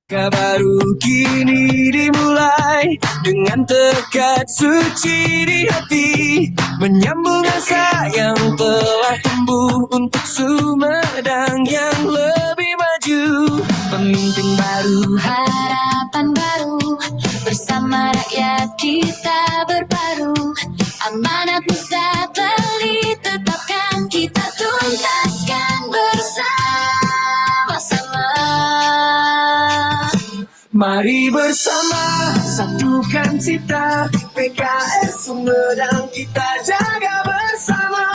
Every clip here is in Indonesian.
Baru kini dimulai dengan tekad suci di hati, menyambung asa yang telah tumbuh untuk Sumedang yang lebih maju. Pemimpin baru, harapan baru, bersama rakyat kita berbaru. Amanat Nusa Bali tetapkan, kita tuntaskan bersama-sama. Mari bersama satukan cita, PKS Sumedang kita jaga bersama.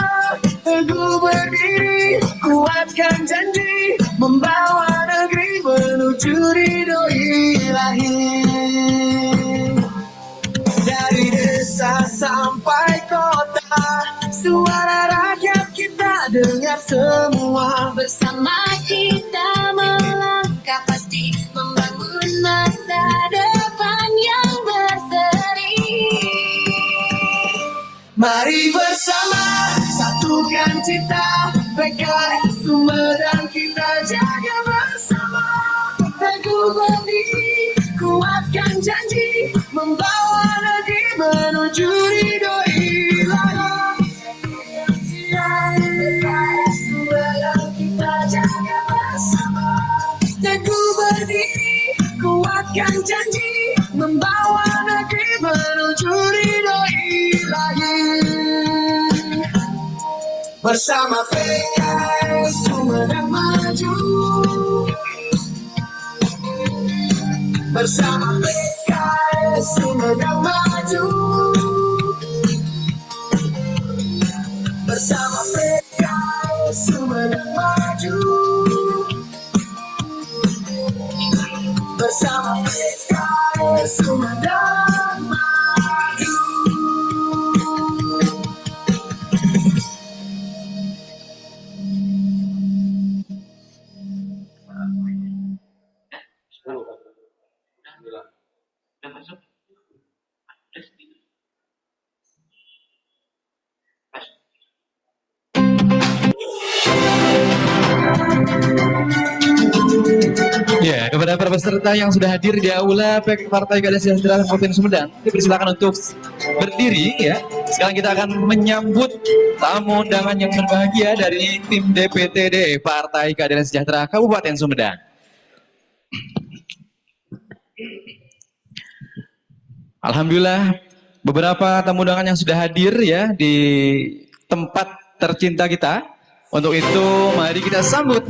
Teguh berdiri, kuatkan janji, membawa negeri menuju ridho ilahi. Dari desa sampai kota, suara rakyat kita dengar semua. Bersama kita melangkah pasti, membangun masa depan yang berseri. Mari bersama satukan cita, PKS Sumedang kita jaga bersama. Teguh berdiri, kuatkan janji, membawa negeri menuju ridho ilahi. PKS Sumedang kita jaga bersama. Teguh berdiri, kuatkan janji, membawa negeri menuju ridho ilahi. Bersama PKS Sumedang maju, bersama PKS Sumedang maju, bersama PKS Sumedang maju, bersama PKS Sumedang maju. Ya, kepada para peserta yang sudah hadir di aula Partai Keadilan Sejahtera Kabupaten Sumedang, dipersilakan untuk berdiri ya. Sekarang kita akan menyambut tamu undangan yang berbahagia dari tim DPTD Partai Keadilan Sejahtera Kabupaten Sumedang. Alhamdulillah, beberapa tamu undangan yang sudah hadir ya di tempat tercinta kita. Untuk itu, mari kita sambut.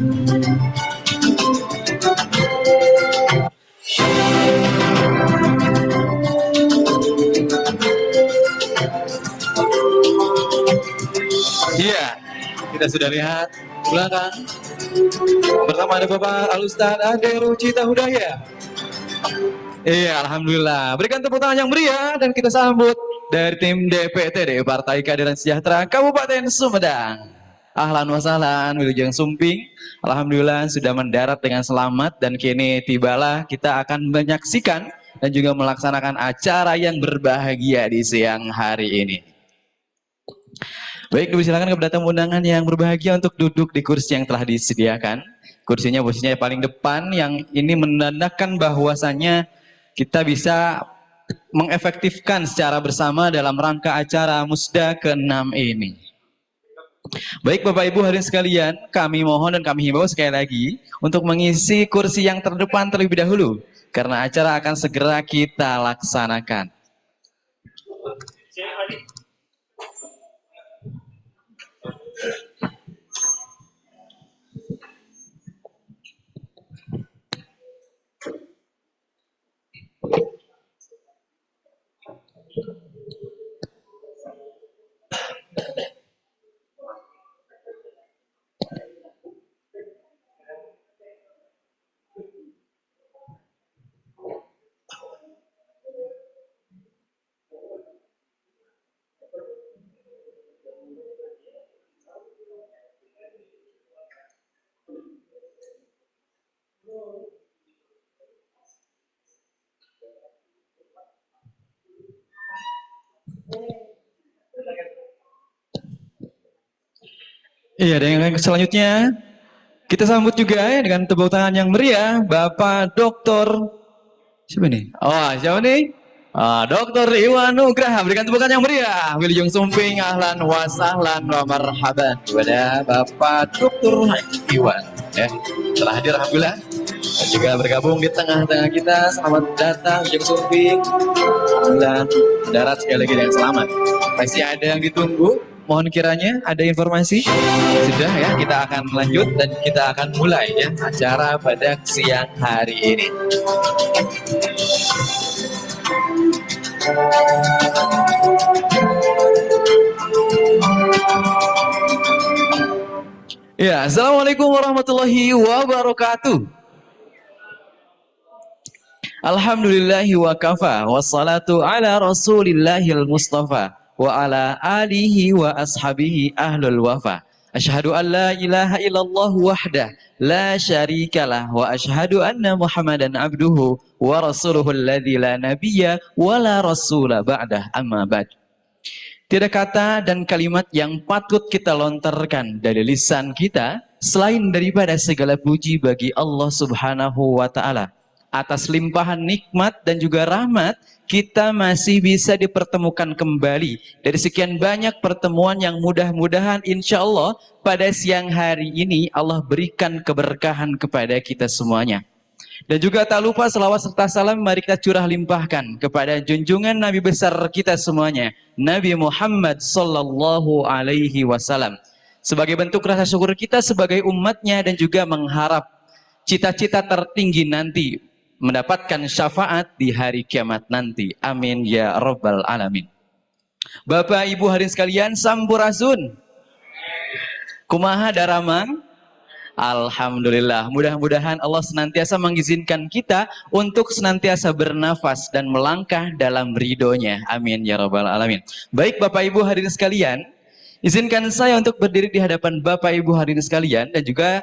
Iya, kita sudah lihat belakang. Pertama ada Bapak Al-Ustaz Ade Rucita Hudaya. Iya, alhamdulillah. Berikan tepuk tangan yang meriah dan kita sambut dari tim DPTD Partai Keadilan Sejahtera Kabupaten Sumedang. Ahlan wa sahlan, Wilujeng Sumping. Alhamdulillah sudah mendarat dengan selamat dan kini tibalah kita akan menyaksikan dan juga melaksanakan acara yang berbahagia di siang hari ini. Baik, dipersilakan kepada tamu undangan yang berbahagia untuk duduk di kursi yang telah disediakan. Kursinya posisinya paling depan, yang ini menandakan bahwasannya kita bisa mengefektifkan secara bersama dalam rangka acara Musda ke-6 ini. Baik Bapak Ibu hadirin sekalian, kami mohon dan kami himbau sekali lagi untuk mengisi kursi yang terdepan terlebih dahulu, karena acara akan segera kita laksanakan. Iya, dan yang selanjutnya Kita sambut juga ya dengan tepuk tangan yang meriah Bapak Doktor siapa nih? Oh, siapa nih? Dokter Iwan Nugraha, berikan tepuk tangan yang meriah. Wilujeng Sumping, ahlan wa sahlan wa marhaban kepada Bapak Dokter Iwan. Ya, telah hadir alhamdulillah. Dan juga bergabung di tengah-tengah kita. Selamat datang Wilujeng Sumping. Alhamdulillah, darat sekali lagi dengan selamat. Pasti ada yang ditunggu. Mohon kiranya ada informasi. Sudah ya, kita akan lanjut dan kita akan mulai ya acara pada siang hari ini. Ya, Assalamualaikum warahmatullahi wabarakatuh. Alhamdulillahi wa kafa, wassalatu ala rasulillahil mustafa, wa ala alihi wa ashabihi ahlul wafa. Ashhadu an la ilaha illallah wahdah, la syarikalah, wa ashhadu anna muhammadan abduhu, wa rasuluhul ladzi la nabiyya, wa la rasula ba'dah amma ba'd. Tidak kata dan kalimat yang patut kita lontarkan dari lisan kita selain daripada segala puji bagi Allah Subhanahu wa taala. Atas limpahan nikmat dan juga rahmat, kita masih bisa dipertemukan kembali dari sekian banyak pertemuan yang mudah-mudahan insya Allah pada siang hari ini Allah berikan keberkahan kepada kita semuanya. Dan juga tak lupa selawat serta salam mari kita curah limpahkan kepada junjungan Nabi besar kita semuanya, Nabi Muhammad sallallahu alaihi wasallam. Sebagai bentuk rasa syukur kita sebagai umatnya dan juga mengharap cita-cita tertinggi nanti mendapatkan syafaat di hari kiamat nanti. Amin ya rabbal alamin. Bapak Ibu hadirin sekalian, sampurasun. Kumaha daramang? Alhamdulillah, mudah-mudahan Allah senantiasa mengizinkan kita untuk senantiasa bernafas dan melangkah dalam ridhonya. Amin ya rabbal alamin. Baik Bapak Ibu hadirin sekalian, izinkan saya untuk berdiri di hadapan Bapak Ibu hadirin sekalian dan juga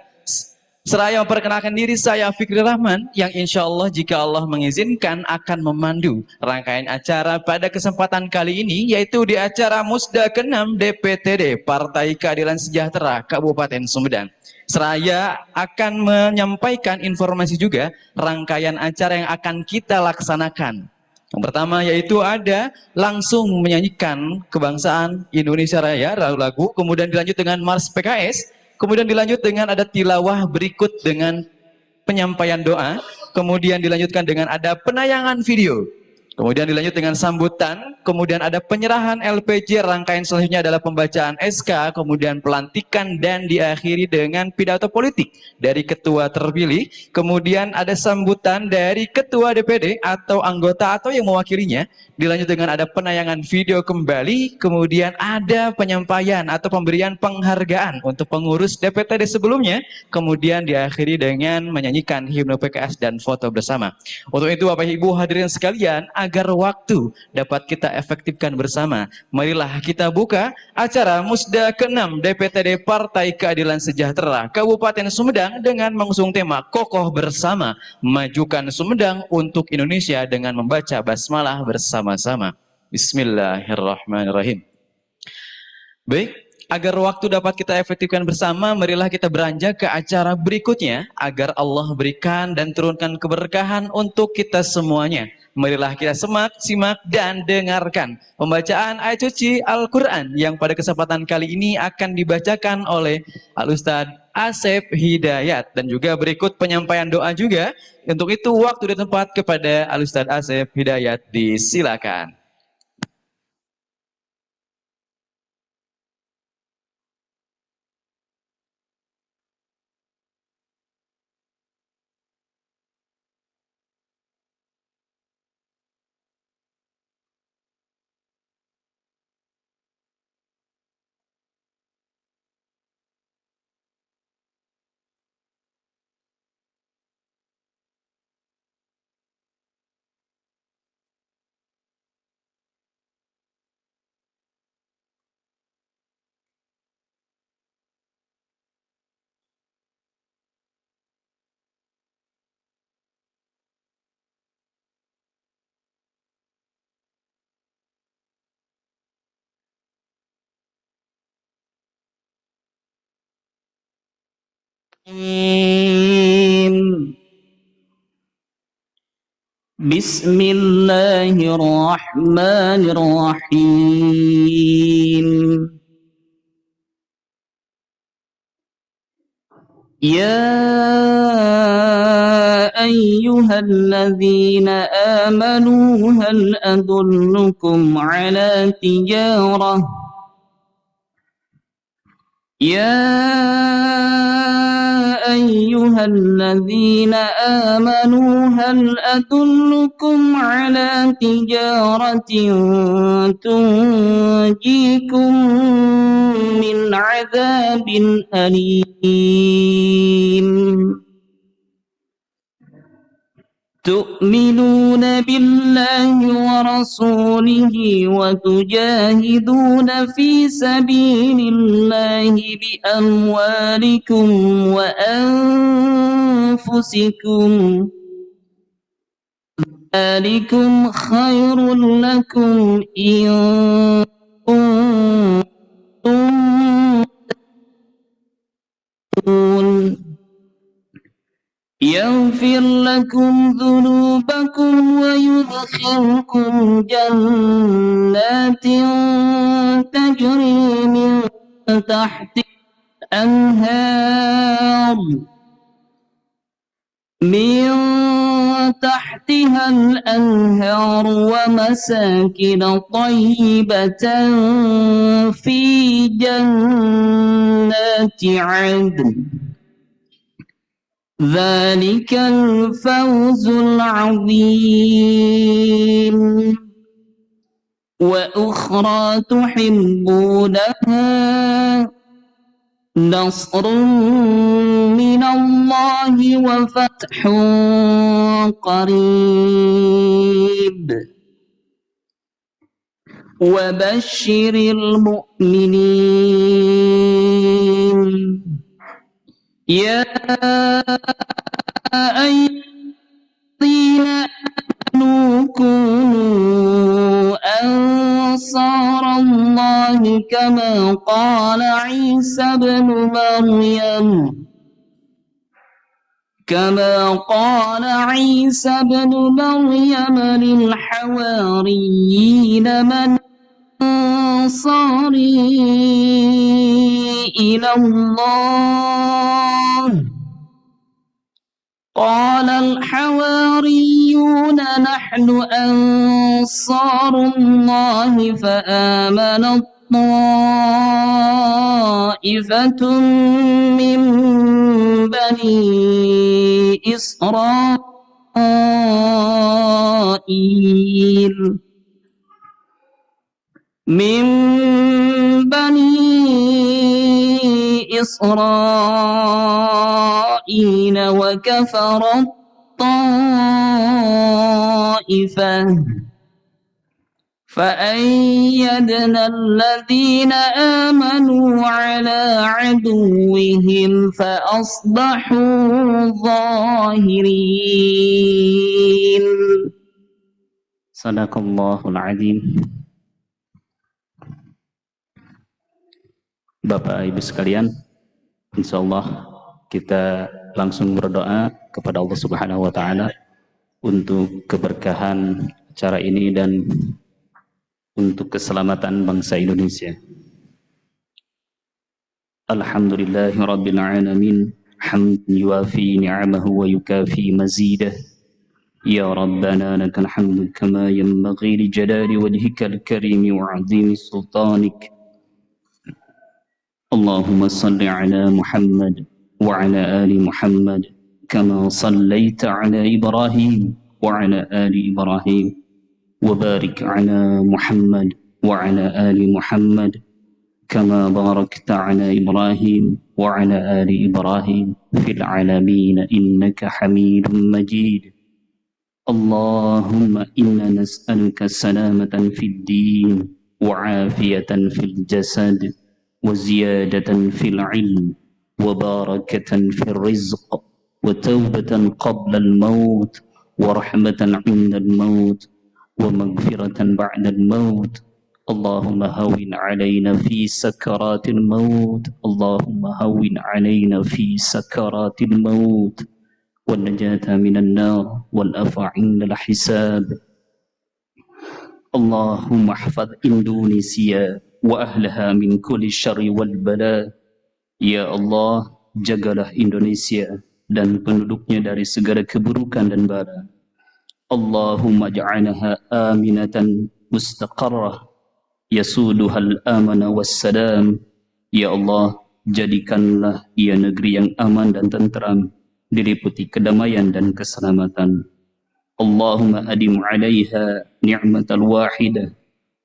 seraya memperkenalkan diri saya Fikri Rahman yang insya Allah jika Allah mengizinkan akan memandu rangkaian acara pada kesempatan kali ini yaitu di acara Musda ke-6 DPTD Partai Keadilan Sejahtera Kabupaten Sumedang. Seraya akan menyampaikan informasi juga rangkaian acara yang akan kita laksanakan. Yang pertama yaitu ada langsung menyanyikan kebangsaan Indonesia Raya, lagu, kemudian dilanjut dengan Mars PKS, kemudian dilanjut dengan ada tilawah berikut dengan penyampaian doa, kemudian dilanjutkan dengan ada penayangan video, kemudian dilanjut dengan sambutan, kemudian ada penyerahan LPJ, rangkaian selanjutnya adalah pembacaan SK, kemudian pelantikan dan diakhiri dengan pidato politik dari ketua terpilih, kemudian ada sambutan dari ketua DPD atau anggota atau yang mewakilinya, dilanjut dengan ada penayangan video kembali, kemudian ada penyampaian atau pemberian penghargaan untuk pengurus DPTD sebelumnya, kemudian diakhiri dengan menyanyikan himne PKS dan foto bersama. Untuk itu Bapak Ibu hadirin sekalian, agar waktu dapat kita efektifkan bersama, marilah kita buka acara Musda ke-6 DPTD Partai Keadilan Sejahtera Kabupaten Sumedang dengan mengusung tema Kokoh Bersama, Majukan Sumedang untuk Indonesia dengan membaca basmalah bersama-sama. Bismillahirrahmanirrahim. Baik, agar waktu dapat kita efektifkan bersama, marilah kita beranjak ke acara berikutnya agar Allah berikan dan turunkan keberkahan untuk kita semuanya. Marilah kita simak dan dengarkan pembacaan ayat suci Al-Quran yang pada kesempatan kali ini akan dibacakan oleh Al-Ustadz Asep Hidayat dan juga berikut penyampaian doa juga. Untuk itu waktu dan tempat kepada Al-Ustadz Asep Hidayat, disilakan. بسم الله الرحمن الرحيم يا أيها الذين آمنوا هل أدلكم على تجارة يا أيها الذين آمنوا هل أدلكم على تجارة تنجيكم من عذاب أليم تؤمنون بالله ورسوله وتجاهدون في سبيل الله بأموالكم وأنفسكم ذلكم خير لكم إن كنتم يغفر لكم ذنوبكم ويدخلكم جنات تجري من تحت الأنهار تحتها الأنهار ومساكن طيبة في جنات عدن ذلك الفوز العظيم وأخرى تحبونها نصر من الله وفتح قريب وبشر المؤمنين يا أيها الذين آمنوا كونوا أنصار الله كما قال عيسى بن مريم للحواريين من أنصاري إلى الله قال الحواريون نحن أنصار الله فآمنت طائفة من بني إسرائيل وكفر الطائفة فأيدنا الذين آمنوا على عدوهم فأصبحوا ظاهرين صدق الله العظيم. Bapak Ibu sekalian, insyaallah kita langsung berdoa kepada Allah Subhanahu wa taala untuk keberkahan acara ini dan untuk keselamatan bangsa Indonesia. Alhamdulillahi rabbil alamin, hamdan yuwafi ni'amahu wa yukafi mazidah. Ya Rabbana lakal hamdu kama yanbaghi li jalali wajhikal karim wa 'azimi sultanik. اللهم صل على محمد وعلى آل محمد كما صليت على إبراهيم وعلى آل إبراهيم وبارك على محمد وعلى آل محمد كما باركت على إبراهيم وعلى آل إبراهيم في العالمين إنك حميد مجيد. اللهم إنا نسألك سلامة في الدين وعافية في الجسد وزيادة في العلم وبركة في الرزق وتوبة قبل الموت ورحمة عند الموت ومغفرة بعد الموت اللهم هون علينا في سكرات الموت اللهم هون علينا في سكرات الموت والنجاة من النار والعفو عند الحساب اللهم احفظ إندونيسيا وأهلها من كل الشر والبلاء Ya Allah, jagalah Indonesia dan penduduknya dari segala keburukan dan bala. Allahumma ja'alaha aminatan mustaqarrah yasuduhal amana wassalam. Ya Allah, jadikanlah ia negeri yang aman dan tentram, diliputi kedamaian dan keselamatan. Allahumma adim 'alaiha ni'matal wahidah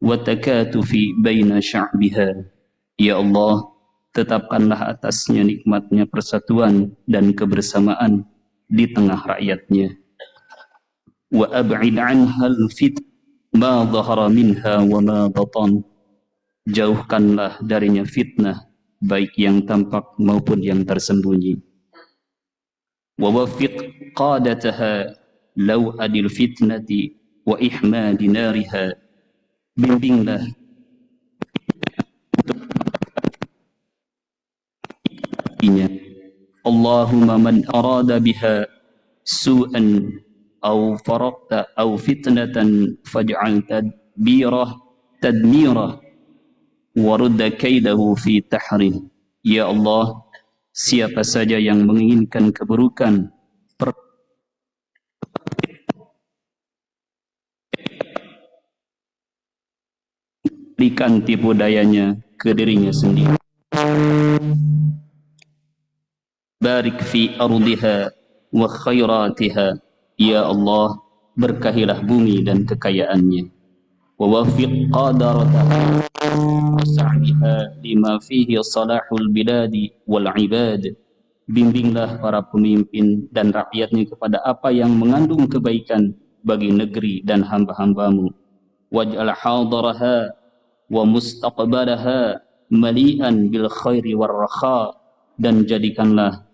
wa takatufi baina sya'biha. Ya Allah, tetapkanlah atasnya nikmatnya persatuan dan kebersamaan di tengah rakyatnya. Wa ab'id 'anhal fit ma dhahara minha wa ma batan. Jauhkanlah darinya fitnah baik yang tampak maupun yang tersembunyi. Wa waffiq qadataha law adil fitnati wa ihmadi nariha. Bimbinglah Allahumma man arada biha su'an aw faraqta aw fitnatan faj'al tadmirah wa rudda kaidahu fi tahrih. Ya Allah, siapa saja yang menginginkan keburukan berikan tipu dayanya ke dirinya sendiri. Barik fi ardiha wa khairatiha. Ya Allah, berkahilah bumi dan kekayaannya. Wa wafiq qadarataha wa sa'biha lima fihi salahul biladi wal ibad. Bimbinglah para pemimpin dan rakyatnya kepada apa yang mengandung kebaikan bagi negeri dan hamba-hambamu. Waj'al hadaraha wa mustaqbalaha mali'an bil khairi war rakha. Dan jadikanlah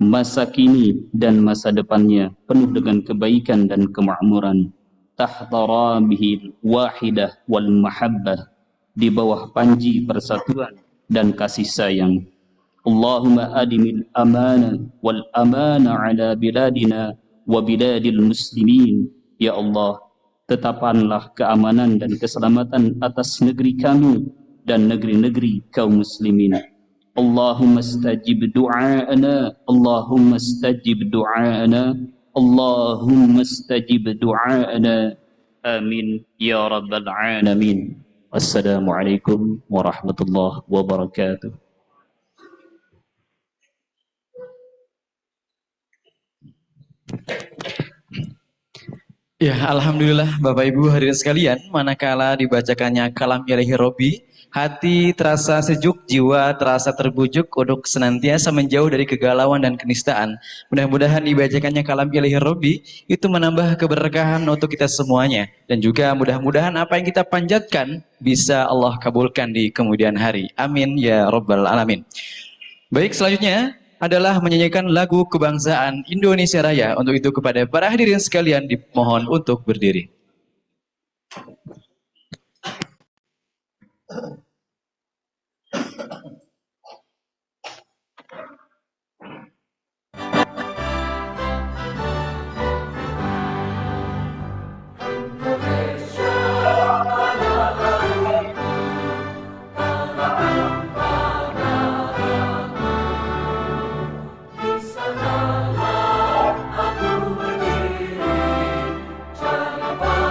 masa kini dan masa depannya penuh dengan kebaikan dan kemakmuran. Tahta rabihil wahidah wal mahabbah, di bawah panji persatuan dan kasih sayang. Allahumma adimil amana wal amana ala biladina wa biladil muslimin. Ya Allah, tetapkanlah keamanan dan keselamatan atas negeri kami dan negeri-negeri kaum muslimin. Allahumma stajib du'aana, Allahumma stajib du'aana, Allahumma stajib du'aana. Amin ya rabbal alamin. Wassalamualaikum warahmatullahi wabarakatuh. Ya, alhamdulillah Bapak Ibu hadirin sekalian, manakala dibacakannya kalam ilahi Robbi, hati terasa sejuk, jiwa terasa terbujuk untuk senantiasa menjauh dari kegalauan dan kenistaan. Mudah-mudahan dibacakannya kalam ilahi Robbi itu menambah keberkahan untuk kita semuanya. Dan juga mudah-mudahan apa yang kita panjatkan bisa Allah kabulkan di kemudian hari. Amin ya rabbal alamin. Baik, selanjutnya adalah menyanyikan lagu kebangsaan Indonesia Raya. Untuk itu kepada para hadirin sekalian dimohon untuk berdiri. Di sanalah aku berdiri, jangan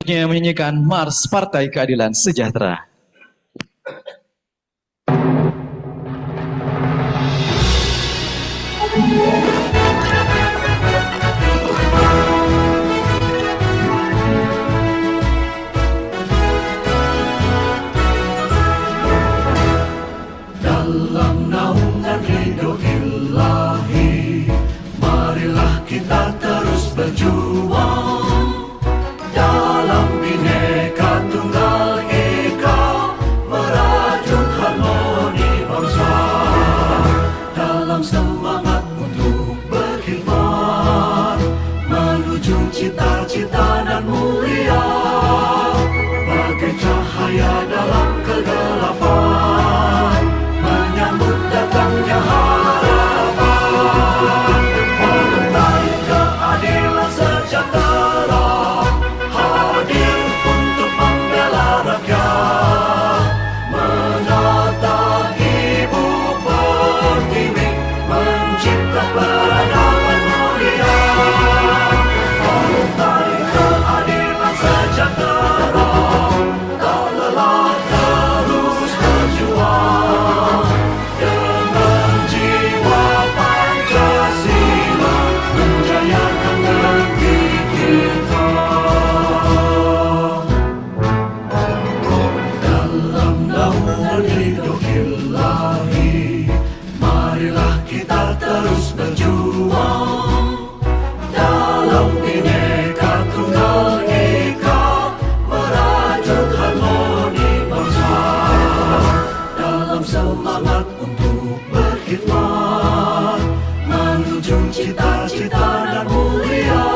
selanjutnya menyanyikan Mars Partai Keadilan Sejahtera. Dalam naungan ridho ilahi, marilah kita terus berjuang. Dalam Bhinneka Tunggal Ika, merajut harmoni bangsa. Dalam semangat untuk berkhidmat, menuju cita-cita dan mulia, bagai cahaya dalam kegelapan, menyambut datangnya harapan. Partai Keadilan Sejahtera hadir untuk membela rakyat, menata Ibu Pertiwi, mencipta peradaban mulia. Partai Keadilan Sejahtera tak lelah terus berjuang, dengan jiwa Pancasila menjayakan negeri kita. Dalam naungan ridho ilahi, marilah kita terus berjuang. Dalam Bhinneka Tunggal Ika, merajut harmoni bangsa. Dalam semangat untuk berkhidmat, menuju cita-cita dan mulia,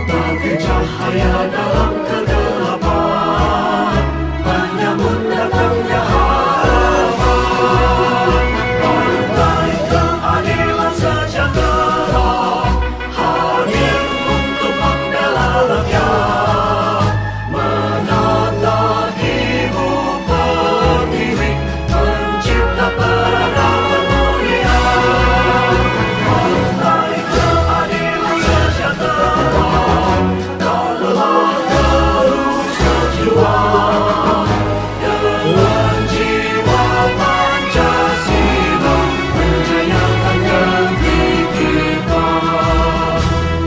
bagai cahaya dalam kegelapan, menyambut datangnya harapan. Partai Keadilan Sejahtera hadir untuk membela rakyat, menata Ibu Pertiwi, mencipta peradaban mulia. Partai Keadilan Sejahtera tak lelah terus berjuang, dengan jiwa Pancasila menjayakan negeri kita,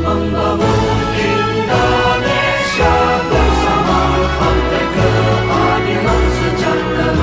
membangun Indonesia bersama. Partai Keadilan Sejahtera.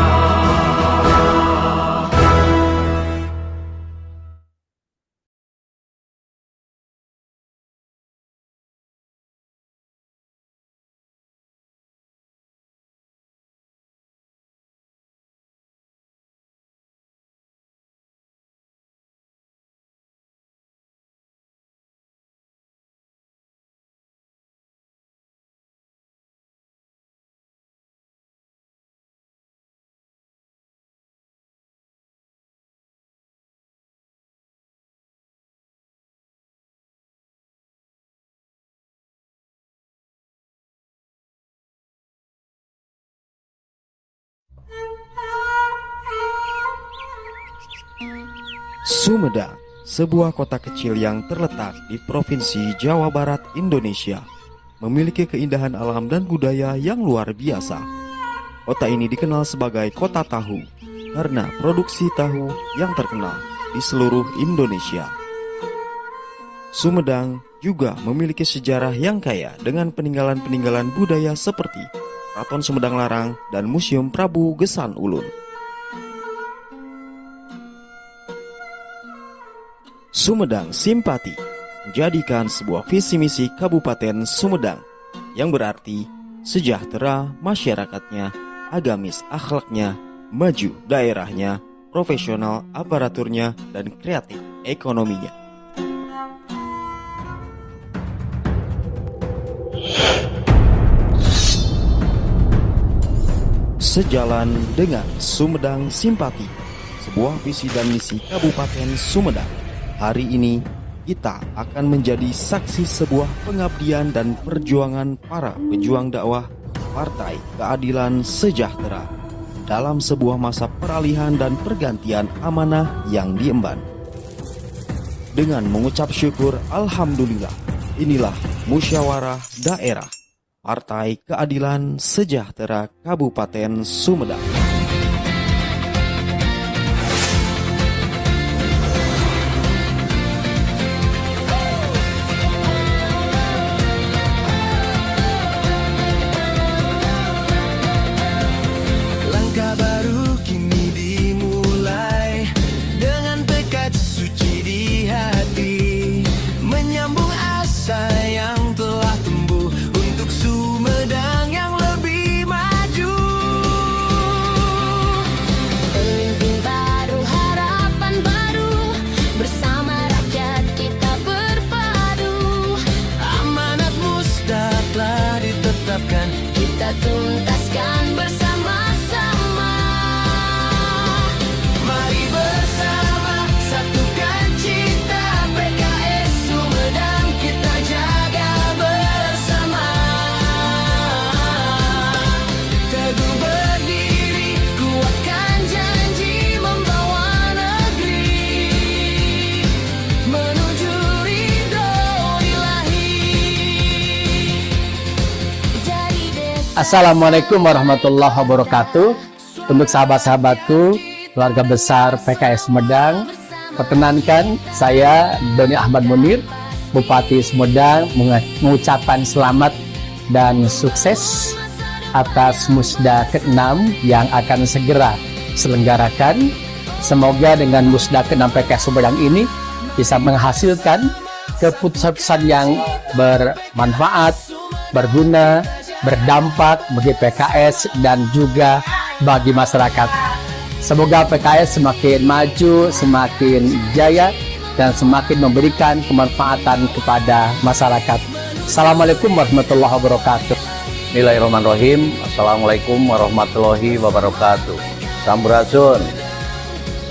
Sumedang, sebuah kota kecil yang terletak di Provinsi Jawa Barat, Indonesia, memiliki keindahan alam dan budaya yang luar biasa. Kota ini dikenal sebagai kota tahu karena produksi tahu yang terkenal di seluruh Indonesia. Sumedang juga memiliki sejarah yang kaya dengan peninggalan-peninggalan budaya seperti Keraton Sumedang Larang dan Museum Prabu Gesan Ulun. Sumedang Simpati menjadikan sebuah visi misi Kabupaten Sumedang yang berarti sejahtera masyarakatnya, agamis akhlaknya, maju daerahnya, profesional aparaturnya, dan kreatif ekonominya. Sejalan dengan Sumedang Simpati, sebuah visi dan misi Kabupaten Sumedang, hari ini kita akan menjadi saksi sebuah pengabdian dan perjuangan para pejuang dakwah Partai Keadilan Sejahtera dalam sebuah masa peralihan dan pergantian amanah yang diemban. Dengan mengucap syukur Alhamdulillah, inilah musyawarah daerah Partai Keadilan Sejahtera Kabupaten Sumedang. Langkah baru kini dimulai dengan tekad suci di hati, menyambung asa yang telah tumbuh untuk Sumedang yang lebih maju. Pemimpin baru, harapan baru, bersama rakyat kita berpadu. Amanat Musda telah ditetapkan, Kita tuntaskan bersama-sama. mari bersama satukan cita PKS Sumedang, kita jaga bersama. Teguh berdiri, kuatkan janji, membawa negeri menuju ridho ilahi. Jadi desa Assalamualaikum warahmatullahi wabarakatuh. Untuk sahabat-sahabatku, keluarga besar PKS Sumedang, perkenankan saya Doni Ahmad Munir, Bupati Sumedang, mengucapkan selamat dan sukses atas Musda ke-6 yang akan segera diselenggarakan. Semoga dengan Musda ke-6 PKS Sumedang ini bisa menghasilkan keputusan yang bermanfaat, berguna, berdampak bagi PKS dan juga bagi masyarakat. Semoga PKS semakin maju, semakin jaya, dan semakin memberikan kemanfaatan kepada masyarakat. Assalamualaikum warahmatullahi wabarakatuh. Bismillahirrahmanirrahim. Assalamualaikum warahmatullahi wabarakatuh. Sampurasun.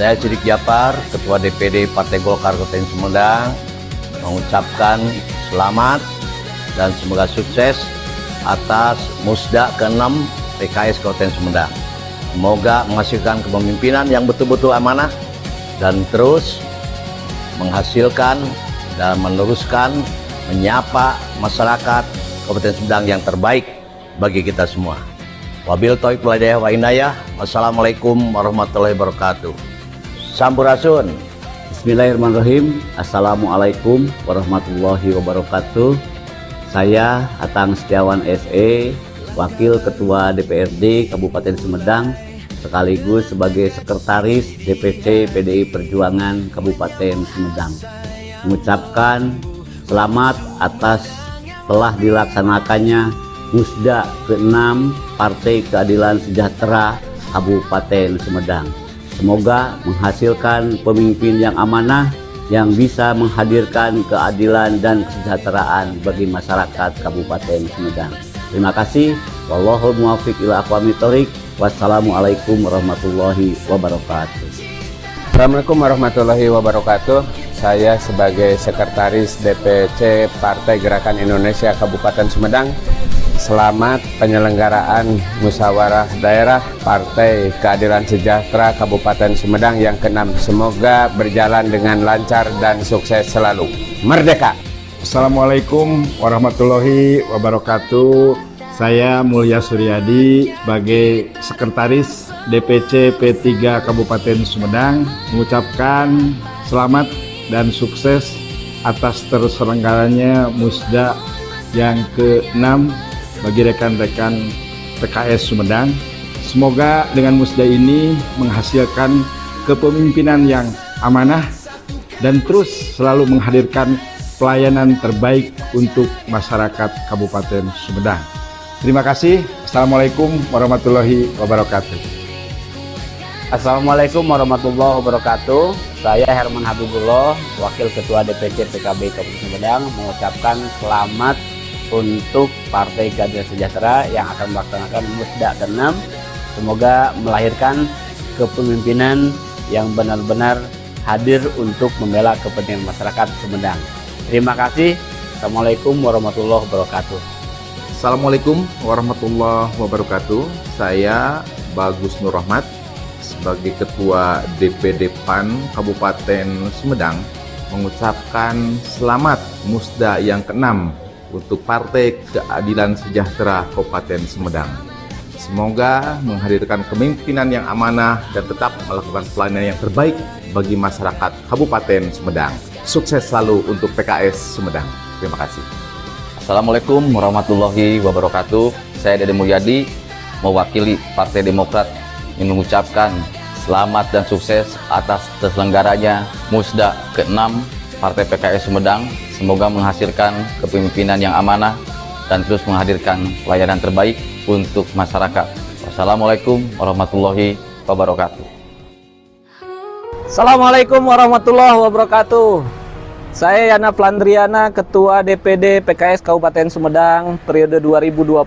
Saya Sidik Japar, Ketua DPD Partai Golkar Kabupaten Sumedang, mengucapkan selamat dan semoga sukses atas Musda ke-6 PKS Kabupaten Sumedang. Semoga menghasilkan kepemimpinan yang betul-betul amanah dan terus menghasilkan dan meneruskan menyapa masyarakat Kabupaten Sumedang yang terbaik bagi kita semua. Wabil taufiq wal hidayah wa inayah. Wassalamualaikum warahmatullahi wabarakatuh. Sampurasun. Bismillahirrahmanirrahim. Assalamualaikum warahmatullahi wabarakatuh. Saya Atang Setiawan SE, Wakil Ketua DPRD Kabupaten Sumedang, sekaligus sebagai Sekretaris DPC PDI Perjuangan Kabupaten Sumedang, mengucapkan selamat atas telah dilaksanakannya Musda ke-6 Partai Keadilan Sejahtera Kabupaten Sumedang. Semoga menghasilkan pemimpin yang amanah yang bisa menghadirkan keadilan dan kesejahteraan bagi masyarakat Kabupaten Sumedang. Terima kasih. Wallahul muwaffiq ila aqwamit thoriq. Wassalamualaikum warahmatullahi wabarakatuh. Assalamualaikum warahmatullahi wabarakatuh. Saya sebagai Sekretaris DPC Partai Gerakan Indonesia Kabupaten Sumedang, selamat penyelenggaraan musyawarah daerah Partai Keadilan Sejahtera Kabupaten Sumedang yang ke-6. Semoga berjalan dengan lancar dan sukses selalu. Merdeka! Assalamualaikum warahmatullahi wabarakatuh. Saya Mulya Suryadi sebagai Sekretaris DPC P3 Kabupaten Sumedang mengucapkan selamat dan sukses atas terselenggaranya Musda yang ke-6 bagi rekan-rekan PKS Sumedang. Semoga dengan Musda ini menghasilkan kepemimpinan yang amanah dan terus selalu menghadirkan pelayanan terbaik untuk masyarakat Kabupaten Sumedang. Terima kasih. Assalamualaikum warahmatullahi wabarakatuh. Assalamualaikum warahmatullahi wabarakatuh. Saya Herman Habibullah, Wakil Ketua DPC PKB Kabupaten Sumedang, mengucapkan selamat untuk Partai Keadilan Sejahtera yang akan melaksanakan Musda ke-6. Semoga melahirkan kepemimpinan yang benar-benar hadir untuk membela kepentingan masyarakat Sumedang. Terima kasih. Assalamualaikum warahmatullahi wabarakatuh. Assalamualaikum warahmatullahi wabarakatuh. Saya Bagus Nur Rahmat sebagai Ketua DPD PAN Kabupaten Sumedang mengucapkan selamat Musda yang ke-6 untuk Partai Keadilan Sejahtera Kabupaten Sumedang. Semoga menghadirkan kepemimpinan yang amanah dan tetap melakukan pelayanan yang terbaik bagi masyarakat Kabupaten Sumedang. Sukses selalu untuk PKS Sumedang. Terima kasih. Assalamualaikum warahmatullahi wabarakatuh. Saya Dede Mulyadi, mewakili Partai Demokrat, ingin mengucapkan selamat dan sukses atas terselenggaranya Musda ke-6 Partai PKS Sumedang. Semoga menghasilkan kepemimpinan yang amanah dan terus menghadirkan pelayanan terbaik untuk masyarakat. Wassalamualaikum warahmatullahi wabarakatuh. Assalamualaikum warahmatullahi wabarakatuh. Saya Yana Flandriana, Ketua DPD PKS Kabupaten Sumedang periode 2020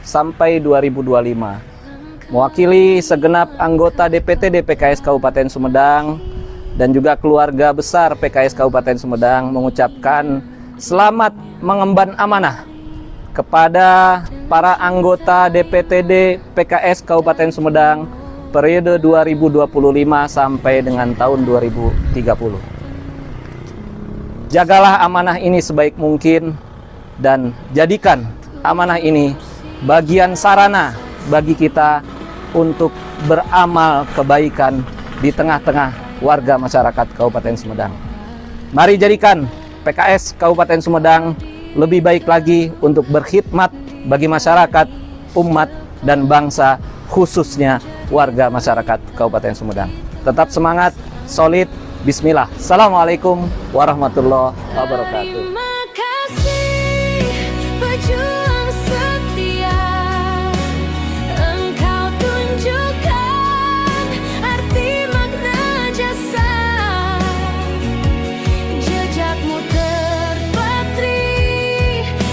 sampai 2025. Mewakili segenap anggota DPTD PKS Kabupaten Sumedang dan juga keluarga besar PKS Kabupaten Sumedang mengucapkan selamat mengemban amanah kepada para anggota DPTD PKS Kabupaten Sumedang periode 2025 sampai dengan tahun 2030. Jagalah amanah ini sebaik mungkin dan jadikan amanah ini bagian sarana bagi kita untuk beramal kebaikan di tengah-tengah warga masyarakat Kabupaten Sumedang. Mari jadikan PKS Kabupaten Sumedang lebih baik lagi untuk berkhidmat bagi masyarakat, umat, dan bangsa, khususnya warga masyarakat Kabupaten Sumedang. Tetap semangat, solid, bismillah. Assalamualaikum warahmatullahi wabarakatuh. Terima kasih pejuang setia, engkau tunjukkan arti makna jasa, jejakmu terpatri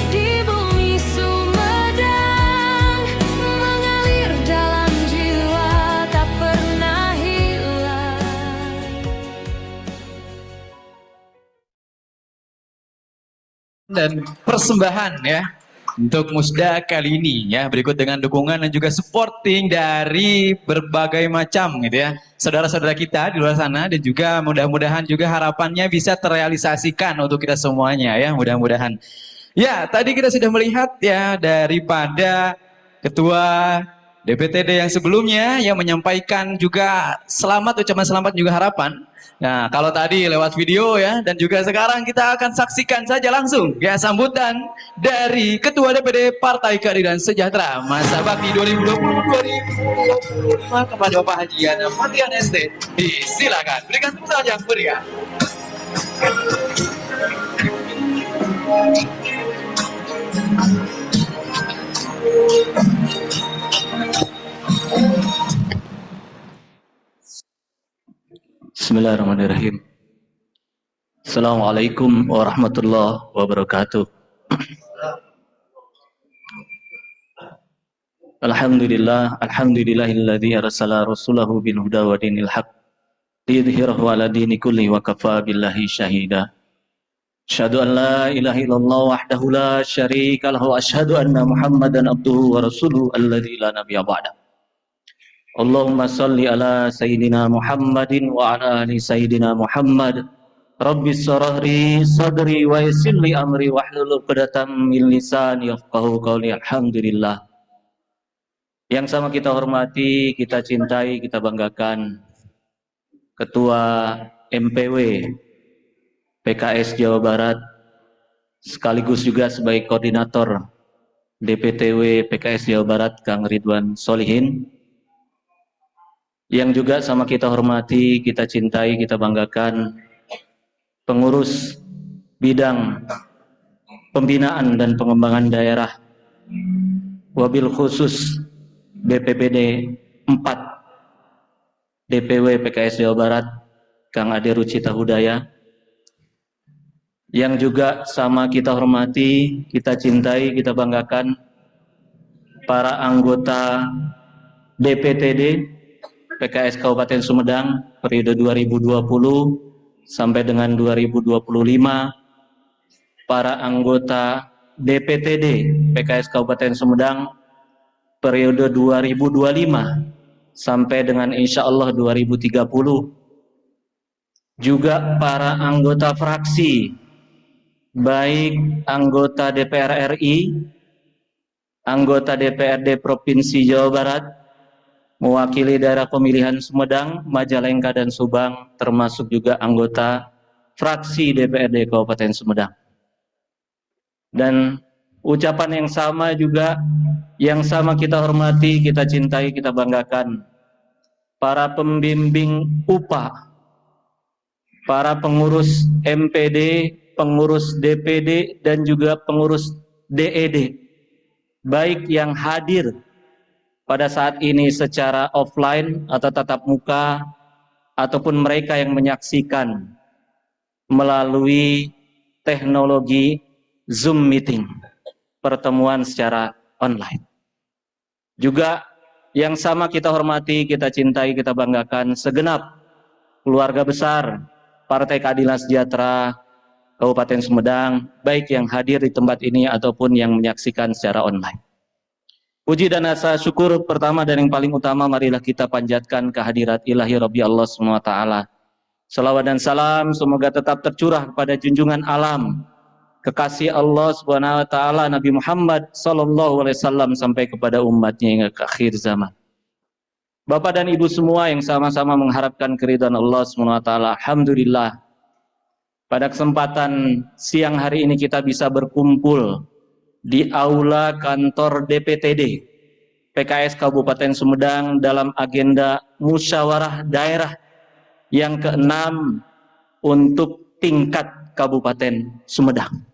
di bumi Sumedang, mengalir dalam jiwa tak pernah hilang. Dan persembahan ya untuk Musda kali ini ya, berikut dengan dukungan dan juga supporting dari berbagai macam gitu ya saudara-saudara kita di luar sana, dan juga mudah-mudahan juga harapannya bisa terrealisasikan untuk kita semuanya ya, mudah-mudahan. Ya, tadi kita sudah melihat ya daripada Ketua DPTD yang sebelumnya yang menyampaikan juga selamat, ucapan selamat juga harapan. Nah, kalau tadi lewat video ya, dan juga sekarang kita akan saksikan saja langsung ya sambutan dari Ketua DPD Partai Keadilan Sejahtera masa bakti 2020-2025 kepada Bapak Haji Yana Fatrian ST. Silakan berikan tepuk tangan yang meriah. Bismillahirrahmanirrahim. Assalamualaikum warahmatullahi wabarakatuh. Alhamdulillahilladzi arsala rasulahu bil huda wa dinil haq liyudhhirahu ala dini kulli wa kafa billahi syahida. Asyhadu an la ilaha illallah wahdahu la syarika lahu wa asyhadu anna Muhammadan abduhu wa rasuluhu alladzi la nabiyya ba'da. Allahumma salli ala Sayyidina Muhammadin wa ala ali Sayyidina Muhammad. Rabbi syrahli sadri wa yassirli amri wahlul 'uqdatam min lisani yafqahu qawli. Alhamdulillah. Yang sama kita hormati, kita cintai, kita banggakan Ketua MPW PKS Jawa Barat sekaligus juga sebagai koordinator DPTW PKS Jawa Barat Kang Ridwan Solihin. Yang juga sama kita hormati, kita cintai, kita banggakan pengurus bidang pembinaan dan pengembangan daerah, wabil khusus BPPD 4 DPW PKS Jawa Barat Kang Ade Rucita Hudaya. Yang juga sama kita hormati, kita cintai, kita banggakan para anggota DPTD PKS Kabupaten Sumedang periode 2020 sampai dengan 2025, para anggota DPTD PKS Kabupaten Sumedang periode 2025 sampai dengan insya Allah 2030, juga para anggota fraksi baik anggota DPR RI, anggota DPRD Provinsi Jawa Barat, mewakili daerah pemilihan Sumedang, Majalengka, dan Subang, termasuk juga anggota fraksi DPRD Kabupaten Sumedang. Dan ucapan yang sama juga, yang sama kita hormati, kita cintai, kita banggakan para pembimbing UPA, para pengurus MPD, pengurus DPD, dan juga pengurus DED, baik yang hadir pada saat ini secara offline atau tatap muka, ataupun mereka yang menyaksikan melalui teknologi Zoom meeting, pertemuan secara online. Juga yang sama kita hormati, kita cintai, kita banggakan segenap keluarga besar Partai Keadilan Sejahtera Kabupaten Sumedang, baik yang hadir di tempat ini ataupun yang menyaksikan secara online. Puji dan rasa syukur pertama dan yang paling utama, marilah kita panjatkan kehadirat ilahi Rabbi Allah SWT. Salawat dan salam semoga tetap tercurah kepada junjungan alam, kekasih Allah SWT, Nabi Muhammad SAW, sampai kepada umatnya hingga ke akhir zaman. Bapak dan Ibu semua yang sama-sama mengharapkan keridhaan Allah SWT, alhamdulillah, pada kesempatan siang hari ini kita bisa berkumpul di aula kantor DPTD PKS Kabupaten Sumedang dalam agenda musyawarah daerah yang ke-6 untuk tingkat Kabupaten Sumedang.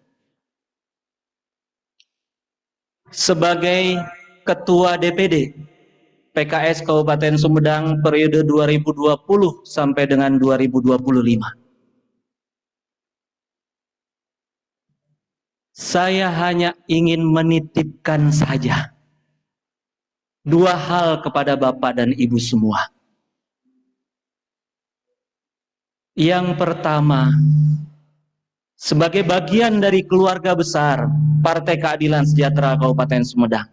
Sebagai Ketua DPD PKS Kabupaten Sumedang periode 2020 sampai dengan 2025, saya hanya ingin menitipkan saja dua hal kepada Bapak dan Ibu semua. Yang pertama, sebagai bagian dari keluarga besar Partai Keadilan Sejahtera Kabupaten Sumedang,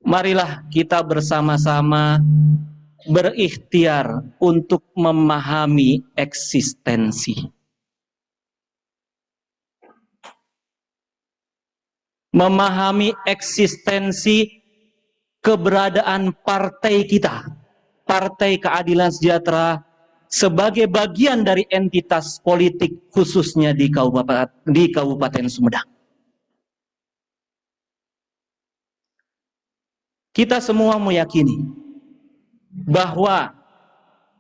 marilah kita bersama-sama berikhtiar untuk memahami eksistensi. Memahami eksistensi keberadaan partai kita, Partai Keadilan Sejahtera, sebagai bagian dari entitas politik khususnya di Kabupaten Sumedang. Kita semua meyakini bahwa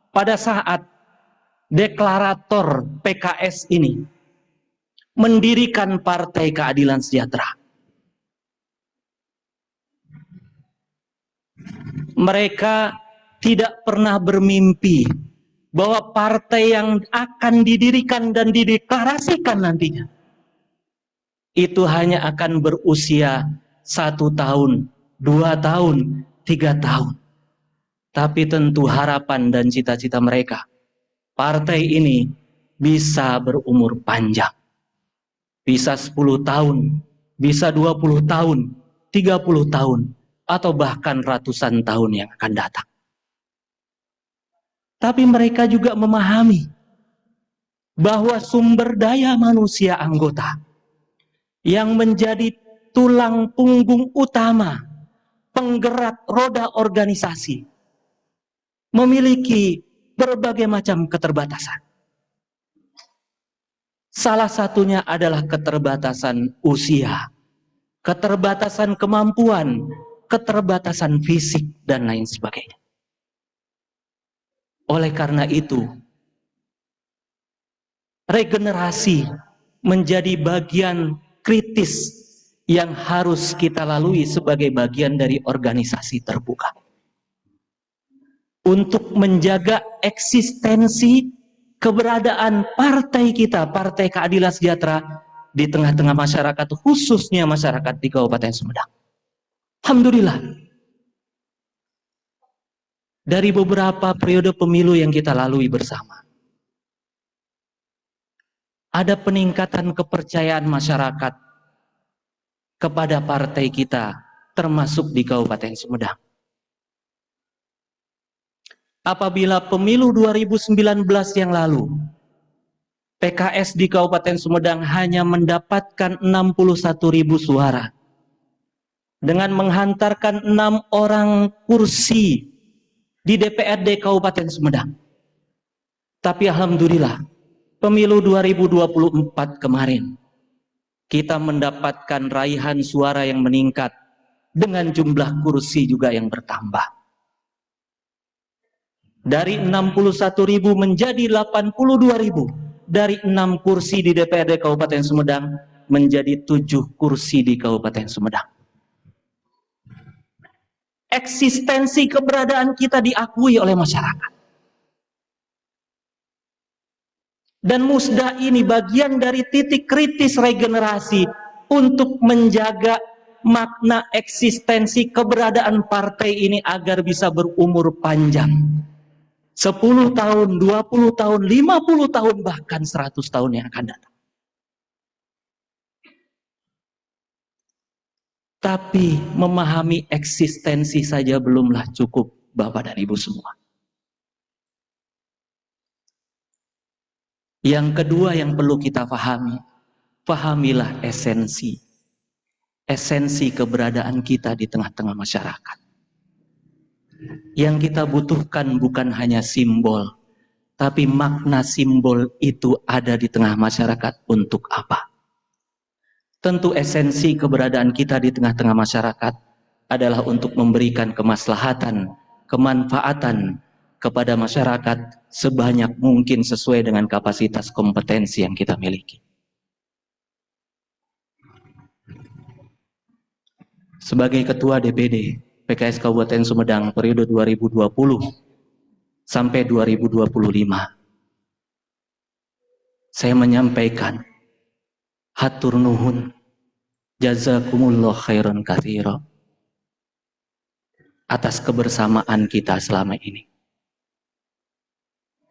pada saat deklarator PKS ini mendirikan Partai Keadilan Sejahtera, mereka tidak pernah bermimpi bahwa partai yang akan didirikan dan dideklarasikan nantinya itu hanya akan berusia 1 tahun, 2 tahun, 3 tahun. Tapi tentu harapan dan cita-cita mereka, partai ini bisa berumur panjang. Bisa 10 tahun, bisa 20 tahun, 30 tahun, atau bahkan ratusan tahun yang akan datang. Tapi mereka juga memahami bahwa sumber daya manusia anggota yang menjadi tulang punggung utama penggerak roda organisasi memiliki berbagai macam keterbatasan. Salah satunya adalah keterbatasan usia, keterbatasan kemampuan, keterbatasan fisik, dan lain sebagainya. Oleh karena itu, regenerasi menjadi bagian kritis yang harus kita lalui sebagai bagian dari organisasi terbuka. Untuk menjaga eksistensi keberadaan partai kita, Partai Keadilan Sejahtera, di tengah-tengah masyarakat, khususnya masyarakat di Kabupaten Sumedang. Alhamdulillah, dari beberapa periode pemilu yang kita lalui bersama, ada peningkatan kepercayaan masyarakat kepada partai kita, termasuk di Kabupaten Sumedang. Apabila pemilu 2019 yang lalu, PKS di Kabupaten Sumedang hanya mendapatkan 61.000 suara dengan menghantarkan 6 orang kursi di DPRD Kabupaten Sumedang. Tapi alhamdulillah, pemilu 2024 kemarin kita mendapatkan raihan suara yang meningkat dengan jumlah kursi juga yang bertambah. Dari 61.000 menjadi 82.000. Dari 6 kursi di DPRD Kabupaten Sumedang menjadi 7 kursi di Kabupaten Sumedang. Eksistensi keberadaan kita diakui oleh masyarakat. Dan musda ini bagian dari titik kritis regenerasi untuk menjaga makna eksistensi keberadaan partai ini agar bisa berumur panjang. 10 tahun, 20 tahun, 50 tahun, bahkan 100 tahun yang akan datang. Tapi memahami eksistensi saja belumlah cukup, Bapak dan Ibu semua. Yang kedua yang perlu kita pahami, pahamilah esensi. Esensi keberadaan kita di tengah-tengah masyarakat. Yang kita butuhkan bukan hanya simbol, tapi makna simbol itu ada di tengah masyarakat untuk apa? Tentu esensi keberadaan kita di tengah-tengah masyarakat adalah untuk memberikan kemaslahatan, kemanfaatan kepada masyarakat sebanyak mungkin sesuai dengan kapasitas kompetensi yang kita miliki. Sebagai Ketua DPD PKS Kabupaten Sumedang periode 2020 sampai 2025, saya menyampaikan hatur nuhun, jazakumullah khairan katsira atas kebersamaan kita selama ini.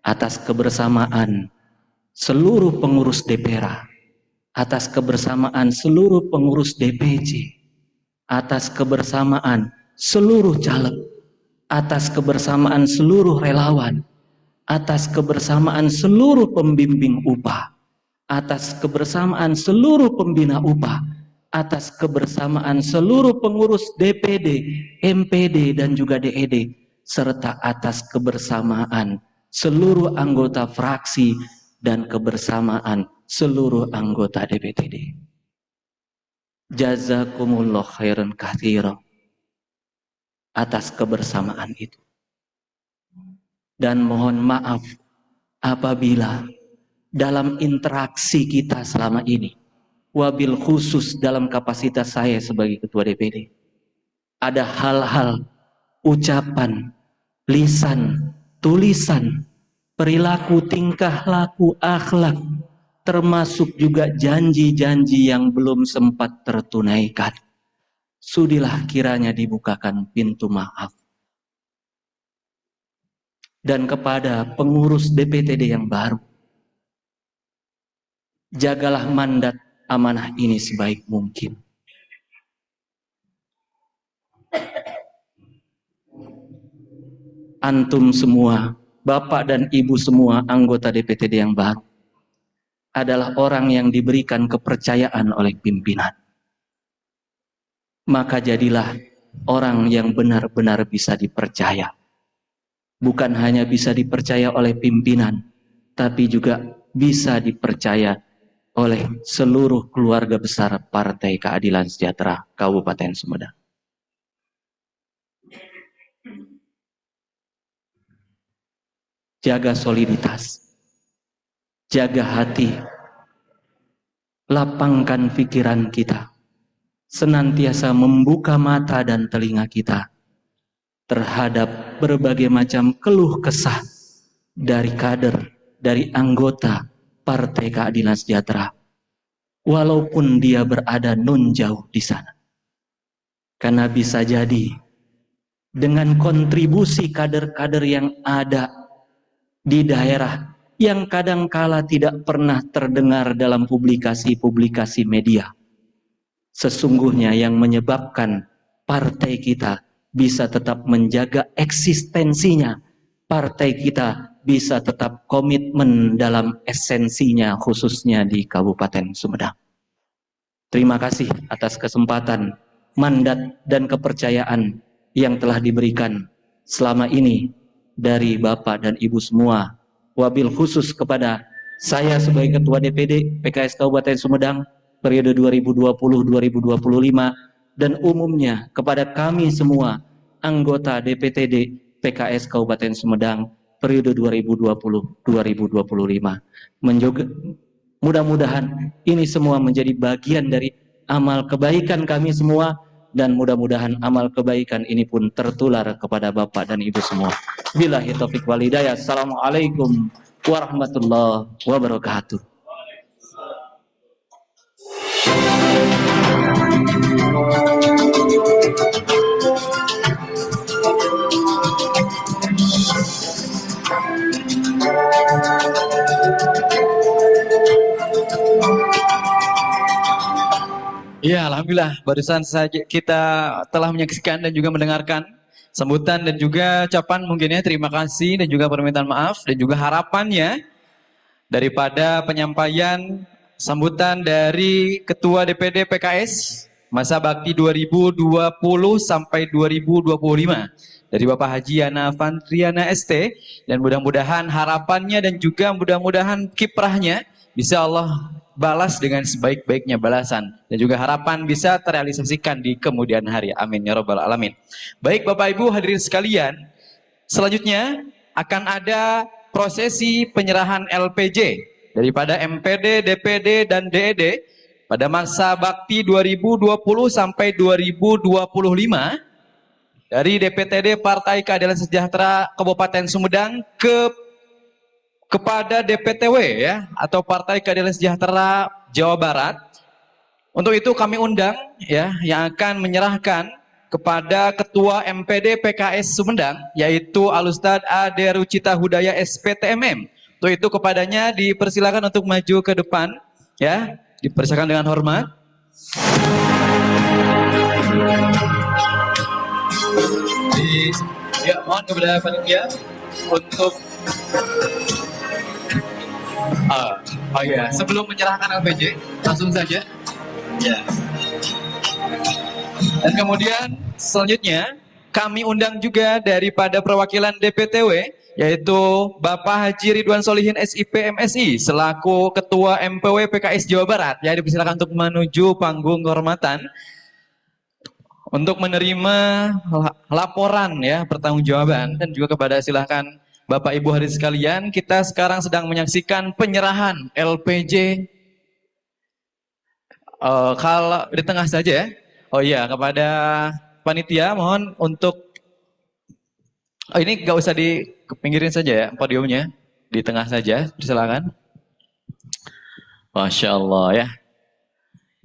Atas kebersamaan seluruh pengurus DPRA, atas kebersamaan seluruh pengurus DPC, atas kebersamaan seluruh caleg, atas kebersamaan seluruh relawan, atas kebersamaan seluruh pembimbing upah, atas kebersamaan seluruh pembina upah, atas kebersamaan seluruh pengurus DPD, MPD, dan juga DED, serta atas kebersamaan seluruh anggota fraksi dan kebersamaan seluruh anggota DPTD. Jazakumullah khairan katsira atas kebersamaan itu. Dan mohon maaf apabila dalam interaksi kita selama ini, wabil khusus dalam kapasitas saya sebagai Ketua DPD, ada hal-hal, ucapan, lisan, tulisan, perilaku, tingkah laku, akhlak, termasuk juga janji-janji yang belum sempat tertunaikan. Sudilah kiranya dibukakan pintu maaf. Dan kepada pengurus DPTD yang baru, jagalah mandat amanah ini sebaik mungkin. Antum semua, Bapak dan Ibu semua anggota DPTD yang baru, adalah orang yang diberikan kepercayaan oleh pimpinan. Maka jadilah orang yang benar-benar bisa dipercaya. Bukan hanya bisa dipercaya oleh pimpinan, tapi juga bisa dipercaya oleh seluruh keluarga besar Partai Keadilan Sejahtera Kabupaten Sumedang. Jaga soliditas, jaga hati, lapangkan pikiran kita, senantiasa membuka mata dan telinga kita terhadap berbagai macam keluh kesah dari kader, dari anggota Partai Keadilan Sejahtera, walaupun dia berada nun jauh di sana. Karena bisa jadi dengan kontribusi kader-kader yang ada di daerah yang kadangkala tidak pernah terdengar dalam publikasi-publikasi media, sesungguhnya yang menyebabkan partai kita bisa tetap menjaga eksistensinya, partai kita bisa tetap komitmen dalam esensinya khususnya di Kabupaten Sumedang. Terima kasih atas kesempatan, mandat dan kepercayaan yang telah diberikan selama ini dari Bapak dan Ibu semua. Wabil khusus kepada saya sebagai Ketua DPD PKS Kabupaten Sumedang periode 2020-2025 dan umumnya kepada kami semua anggota DPTD PKS Kabupaten Sumedang periode 2020-2025. Mudah-mudahan ini semua menjadi bagian dari amal kebaikan kami semua, dan mudah-mudahan amal kebaikan ini pun tertular kepada Bapak dan Ibu semua. Billahi taufiq wal hidayah. Assalamualaikum warahmatullahi wabarakatuh. Ya, alhamdulillah barusan saja kita telah menyaksikan dan juga mendengarkan sambutan dan juga ucapan mungkin ya terima kasih dan juga permintaan maaf dan juga harapannya daripada penyampaian sambutan dari Ketua DPD PKS masa bakti 2020 sampai 2025 dari Bapak Haji Yana Fantriana ST, dan mudah-mudahan harapannya dan juga mudah-mudahan kiprahnya bisa Allah balas dengan sebaik-baiknya balasan dan juga harapan bisa terrealisasikan di kemudian hari. Amin ya rabbal alamin. Baik Bapak Ibu hadirin sekalian, selanjutnya akan ada prosesi penyerahan LPJ daripada MPD, DPD dan DED pada masa bakti 2020 sampai 2025 dari DPTD Partai Keadilan Sejahtera Kabupaten Sumedang kepada DPTW ya, atau Partai Keadilan Sejahtera Jawa Barat. Untuk itu kami undang ya yang akan menyerahkan kepada Ketua MPD PKS Sumedang, yaitu Alustad Ade Rucita Hudaya SPTMM. Untuk itu kepadanya dipersilakan untuk maju ke depan ya, dipersilakan dengan hormat. Ya, mohon kepada panitia untuk oh ya, sebelum menyerahkan LPJ, langsung saja. Ya. Dan kemudian selanjutnya kami undang juga daripada perwakilan DPTW, yaitu Bapak Haji Ridwan Solihin SIP MSI selaku Ketua MPW PKS Jawa Barat. Ya, dipersilakan untuk menuju panggung kehormatan untuk menerima laporan ya pertanggungjawaban, dan juga kepada silahkan Bapak Ibu hadirin sekalian, kita sekarang sedang menyaksikan penyerahan LPJ. Kalau di tengah saja ya. Oh iya, kepada panitia mohon untuk ini gak usah di pinggirin saja ya podiumnya, di tengah saja, silakan. Masya Allah ya.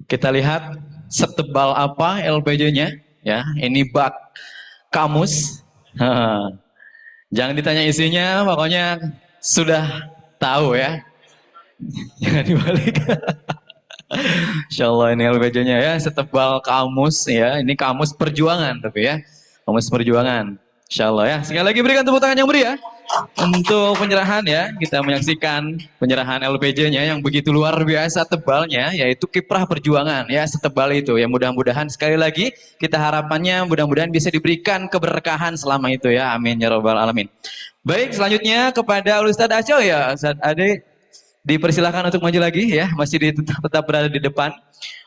Kita lihat setebal apa LPJ-nya ya. Ini bak kamus. Jangan ditanya isinya, pokoknya sudah tahu ya. Jangan dibalik. Insya Allah ini LPJ-nya ya, setebal kamus ya. Ini kamus perjuangan tapi ya, kamus perjuangan. Insya Allah ya. Sekali lagi berikan tepuk tangan yang meriah untuk penyerahan ya. Kita menyaksikan penyerahan LPJ-nya yang begitu luar biasa tebalnya, yaitu kiprah perjuangan ya, setebal itu ya. Mudah-mudahan sekali lagi kita harapannya mudah-mudahan bisa diberikan keberkahan selama itu ya. Amin ya rabbal alamin. Baik, selanjutnya kepada Ustadz Acel ya. Ustadz Ade dipersilahkan untuk maju lagi ya, masih tetap berada di depan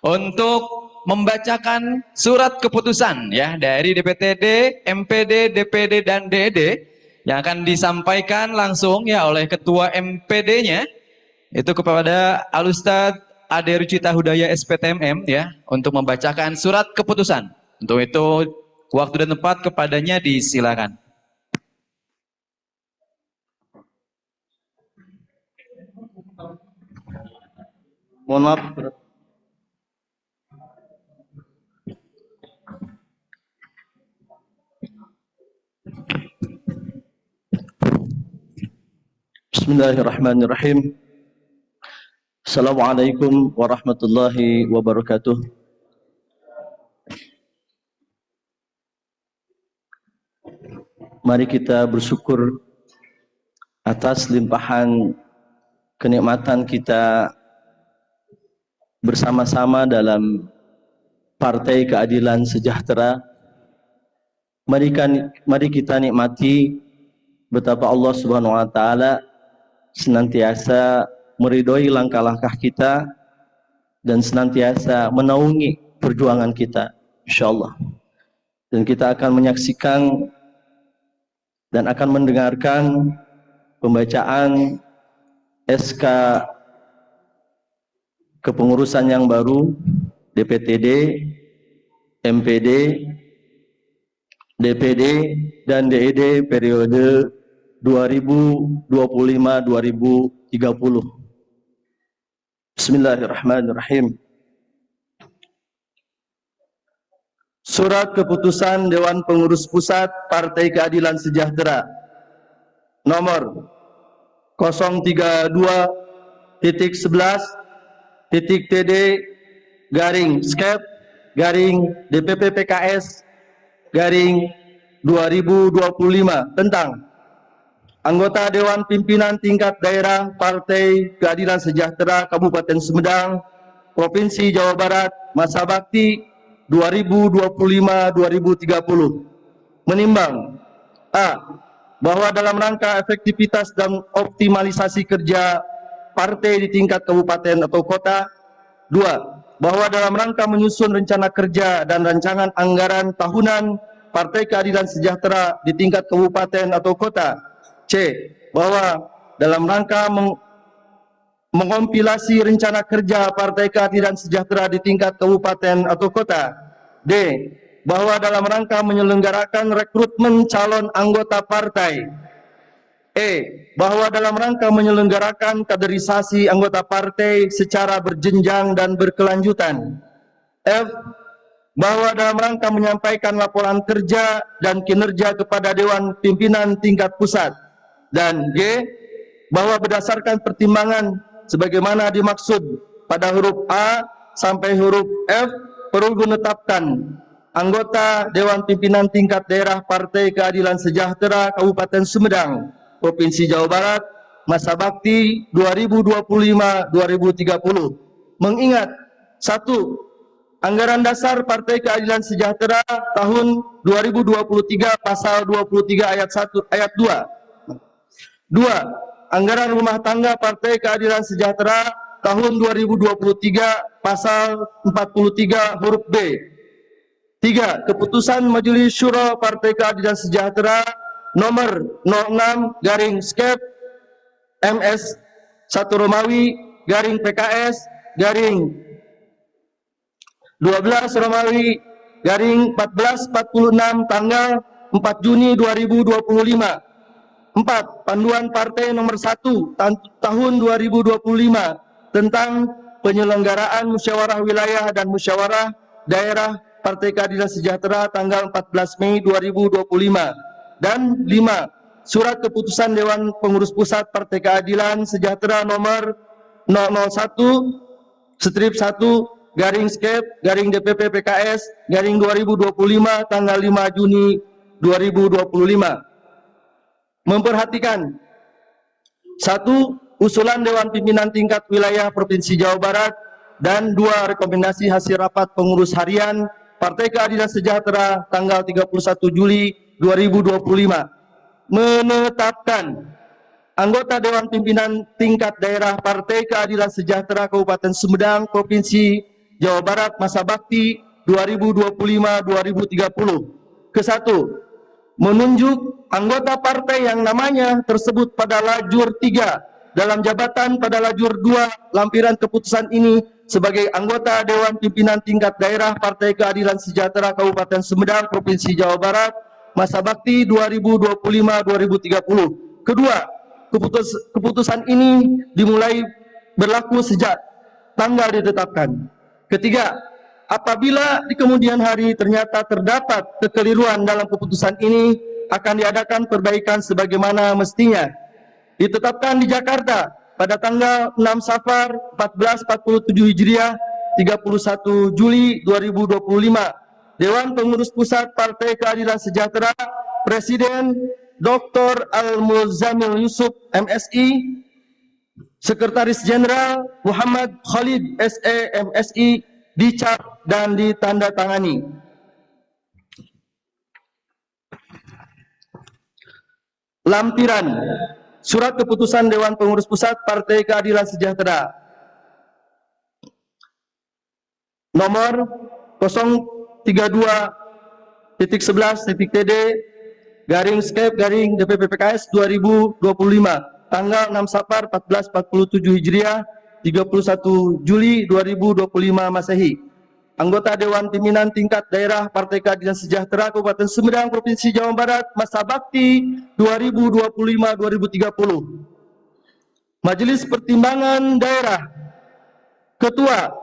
untuk membacakan surat keputusan ya dari DPTD, MPD, DPD dan DED yang akan disampaikan langsung ya oleh Ketua MPD-nya itu kepada Alustad Ade Rucita Hudaya SPTMM ya untuk membacakan surat keputusan. Untuk itu waktu dan tempat kepadanya disilakan. Mohon maaf. Bismillahirrahmanirrahim. Assalamualaikum warahmatullahi wabarakatuh. Mari kita bersyukur atas limpahan kenikmatan kita bersama-sama dalam Partai Keadilan Sejahtera. Mari kita nikmati betapa Allah Subhanahu wa taala senantiasa meridhoi langkah-langkah kita dan senantiasa menaungi perjuangan kita, insyaallah. Dan kita akan menyaksikan dan akan mendengarkan pembacaan SK kepengurusan yang baru DPTD, MPD, DPD, dan DED periode 2025-2030. Bismillahirrahmanirrahim. Surat Keputusan Dewan Pengurus Pusat Partai Keadilan Sejahtera nomor 032.11.TD garing skep garing DPP PKS garing 2025 tentang anggota Dewan Pimpinan Tingkat Daerah Partai Keadilan Sejahtera Kabupaten Sumedang, Provinsi Jawa Barat, masa bakti 2025-2030. Menimbang A. Bahwa dalam rangka efektivitas dan optimalisasi kerja partai di tingkat kabupaten atau kota. 2. Bahwa dalam rangka menyusun rencana kerja dan rancangan anggaran tahunan Partai Keadilan Sejahtera di tingkat kabupaten atau kota. C. Bahwa dalam rangka mengompilasi rencana kerja Partai Keadilan Sejahtera di tingkat kabupaten atau kota. D. Bahwa dalam rangka menyelenggarakan rekrutmen calon anggota partai. E. Bahwa dalam rangka menyelenggarakan kaderisasi anggota partai secara berjenjang dan berkelanjutan. F. Bahwa dalam rangka menyampaikan laporan kerja dan kinerja kepada Dewan Pimpinan Tingkat Pusat. Dan G. Bahwa berdasarkan pertimbangan sebagaimana dimaksud pada huruf A sampai huruf F, perlu menetapkan anggota Dewan Pimpinan Tingkat Daerah Partai Keadilan Sejahtera Kabupaten Sumedang, Provinsi Jawa Barat, masa bakti 2025-2030. Mengingat 1. Anggaran dasar Partai Keadilan Sejahtera tahun 2023 pasal 23 ayat 1 ayat 2. 2. Anggaran rumah tangga Partai Keadilan Sejahtera tahun 2023 pasal 43 huruf B. 3. Keputusan Majelis Syuro Partai Keadilan Sejahtera nomor 06 garing skep MS 1 Romawi garing PKS garing 12 Romawi garing 1446 tanggal 4 Juni 2025. 4. Panduan Partai nomor 1 tahun 2025 tentang penyelenggaraan musyawarah wilayah dan musyawarah daerah Partai Keadilan Sejahtera tanggal 14 Mei 2025. Dan 5. Surat Keputusan Dewan Pengurus Pusat Partai Keadilan Sejahtera nomor 001/1 garing skep garing DPP PKS garing 2025 tanggal 5 Juni 2025. Memperhatikan 1. Usulan Dewan Pimpinan Tingkat Wilayah Provinsi Jawa Barat dan 2. Rekomendasi hasil rapat pengurus harian Partai Keadilan Sejahtera tanggal 31 Juli 2025 menetapkan anggota Dewan Pimpinan Tingkat Daerah Partai Keadilan Sejahtera Kabupaten Sumedang, Provinsi Jawa Barat, masa bakti 2025-2030. Ke-1. Menunjuk anggota partai yang namanya tersebut pada lajur 3 dalam jabatan pada lajur 2 lampiran keputusan ini sebagai anggota Dewan Pimpinan Tingkat Daerah Partai Keadilan Sejahtera Kabupaten Sumedang, Provinsi Jawa Barat, masa bakti 2025-2030. Kedua, keputusan ini dimulai berlaku sejak tanggal ditetapkan. Ketiga, apabila di kemudian hari ternyata terdapat kekeliruan dalam keputusan ini, akan diadakan perbaikan sebagaimana mestinya. Ditetapkan di Jakarta pada tanggal 6 Safar 1447 Hijriah 31 Juli 2025. Dewan Pengurus Pusat Partai Keadilan Sejahtera, Presiden Dr. Al-Muzammil Yusuf MSI, Sekretaris Jenderal Muhammad Khalid SE MSI, dicap dan ditandatangani. Lampiran Surat Keputusan Dewan Pengurus Pusat Partai Keadilan Sejahtera nomor 032.11.TD garing skep garing DPP PKS 2025 tanggal 6 Safar 1447 Hijriah 31 Juli 2025 Masehi. Anggota Dewan Pimpinan Tingkat Daerah Partai Keadilan Sejahtera Kabupaten Sumedang Provinsi Jawa Barat masa bakti 2025-2030. Majelis Pertimbangan Daerah Ketua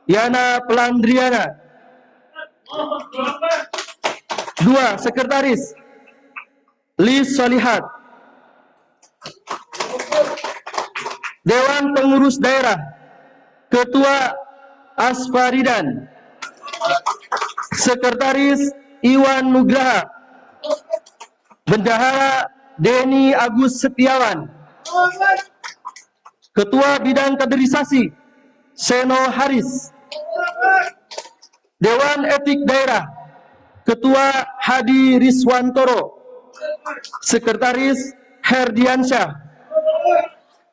Yana Pelandriana. 2. Sekretaris Lis Solihat. Dewan Pengurus Daerah Ketua Asfaridan. Sekretaris Iwan Nugraha. Bendahara Denny Agus Setiawan. Ketua Bidang Kaderisasi Seno Haris. Dewan Etik Daerah Ketua Hadi Riswantoro. Sekretaris Herdiansyah.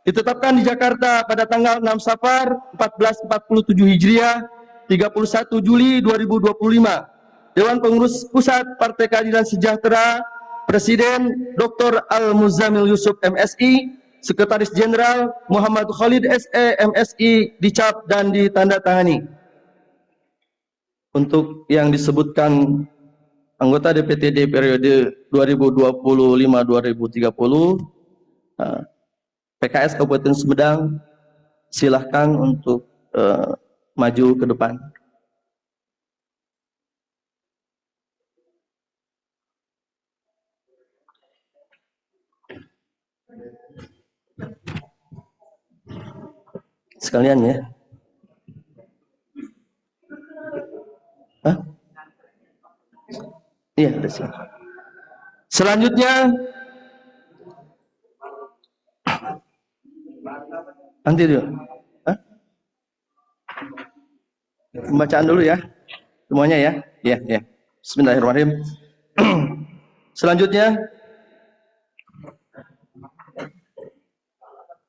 Ditetapkan di Jakarta pada tanggal 6 Safar 1447 Hijriah 31 Juli 2025. Dewan Pengurus Pusat Partai Keadilan Sejahtera, Presiden Dr. Al-Muzammil Yusuf MSI, Sekretaris Jenderal Muhammad Khalid SE MSI, dicap dan ditandatangani. Untuk yang disebutkan anggota DPTD periode 2025-2030, PKS Kabupaten Sumedang silahkan untuk maju ke depan. Sekalian ya. Hah? Iya, ada sih. Selanjutnya nanti dulu. Hah? Pembacaan dulu ya. Semuanya ya. Ya, ya. Bismillahirrahmanirrahim. Selanjutnya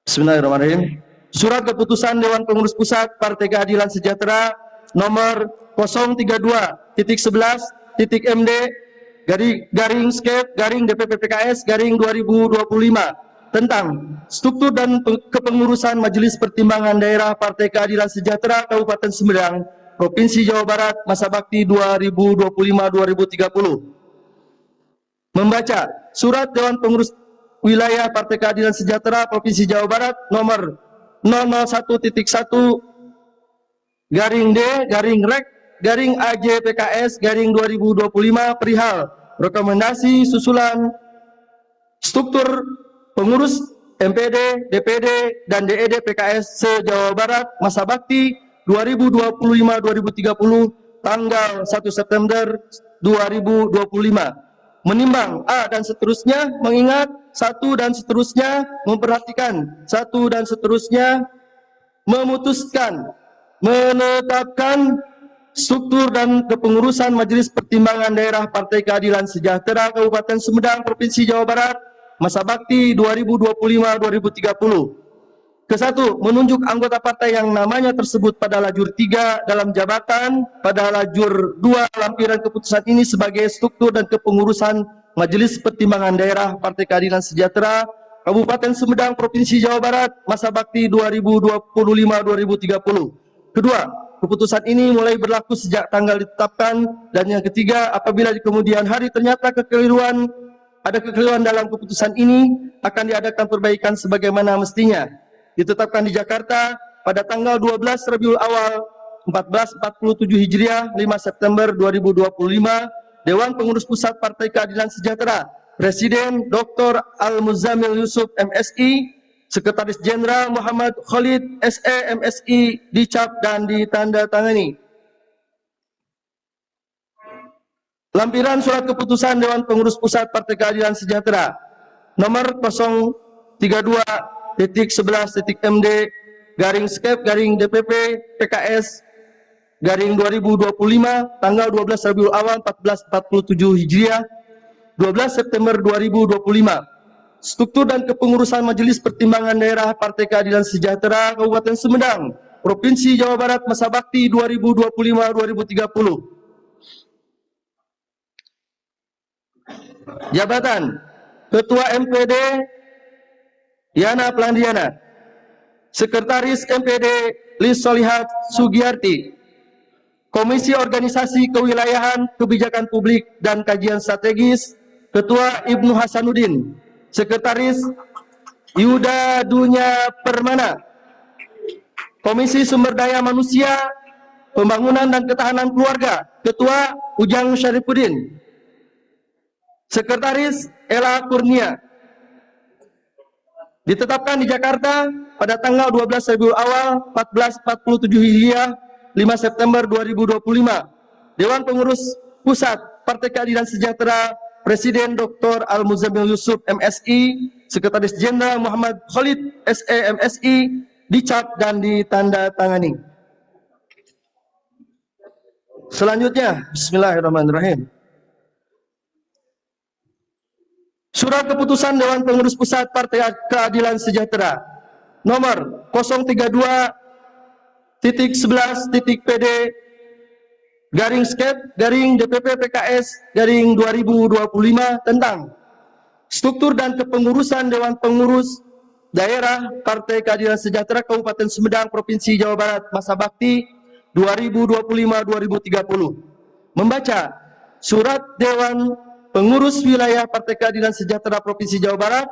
Bismillahirrahmanirrahim. Surat Keputusan Dewan Pengurus Pusat Partai Keadilan Sejahtera nomor 032.11.MD garing skep garing DPP PKS garing 2025 tentang struktur dan kepengurusan Majelis Pertimbangan Daerah Partai Keadilan Sejahtera Kabupaten Sumedang Provinsi Jawa Barat masa bakti 2025-2030. Membaca Surat Dewan Pengurus Wilayah Partai Keadilan Sejahtera Provinsi Jawa Barat nomor 001.1 garing D garing REK garing AJ PKS garing 2025 perihal rekomendasi susulan struktur pengurus MPD, DPD, dan DED PKS se-Jawa Barat masa bakti 2025-2030 tanggal 1 September 2025. Menimbang A dan seterusnya, mengingat satu dan seterusnya, memperhatikan satu dan seterusnya, memutuskan, menetapkan struktur dan kepengurusan Majelis Pertimbangan Daerah Partai Keadilan Sejahtera Kabupaten Sumedang Provinsi Jawa Barat masa bakti 2025-2030. Kesatu, menunjuk anggota partai yang namanya tersebut pada lajur 3 dalam jabatan pada lajur 2 lampiran keputusan ini sebagai struktur dan kepengurusan Majelis Pertimbangan Daerah Partai Keadilan Sejahtera Kabupaten Sumedang Provinsi Jawa Barat masa bakti 2025-2030. Kedua, keputusan ini mulai berlaku sejak tanggal ditetapkan, dan yang ketiga, apabila di kemudian hari ternyata ada kekeliruan dalam keputusan ini, akan diadakan perbaikan sebagaimana mestinya. Ditetapkan di Jakarta pada tanggal 12 Rabiul Awal 1447 Hijriah 5 September 2025, Dewan Pengurus Pusat Partai Keadilan Sejahtera, Presiden Dr. Al-Muzammil Yusuf MSI, Sekretaris Jenderal Muhammad Khalid SE MSI, dicap dan ditandatangani. Lampiran surat keputusan Dewan Pengurus Pusat Partai Keadilan Sejahtera nomor 032.11.MD /skep DPP PKS /2025 tanggal 12 Rabiul Awal 1447 Hijriah 12 September 2025. Struktur dan kepengurusan Majelis Pertimbangan Daerah Partai Keadilan Sejahtera Kabupaten Sumedang, Provinsi Jawa Barat masa bakti 2025-2030. Jabatan Ketua MPD Yana Plandriana, Sekretaris MPD Lis Solihat Sugiyarti, Komisi Organisasi Kewilayahan, Kebijakan Publik dan Kajian Strategis Ketua Ibnu Hasanuddin, Sekretaris Yuda Dunya Permana, Komisi Sumber Daya Manusia, Pembangunan dan Ketahanan Keluarga Ketua Ujang Syarifuddin, Sekretaris Ella Kurnia. Ditetapkan di Jakarta pada tanggal 12 Rabiul Awal 1447 Hijriah 5 September 2025. Dewan Pengurus Pusat Partai Keadilan Sejahtera Presiden Dr. Al-Muzammil Yusuf MSI, Sekretaris Jenderal Muhammad Khalid SE MSI, dicap dan ditandatangani. Selanjutnya, bismillahirrahmanirrahim. Surat keputusan Dewan Pengurus Pusat Partai Keadilan Sejahtera nomor 032.11.PD /skep DPP PKS 2025 tentang struktur dan kepengurusan Dewan Pengurus Daerah Partai Keadilan Sejahtera Kabupaten Sumedang, Provinsi Jawa Barat masa bakti 2025-2030. Membaca surat Dewan Pengurus Wilayah Partai Keadilan Sejahtera Provinsi Jawa Barat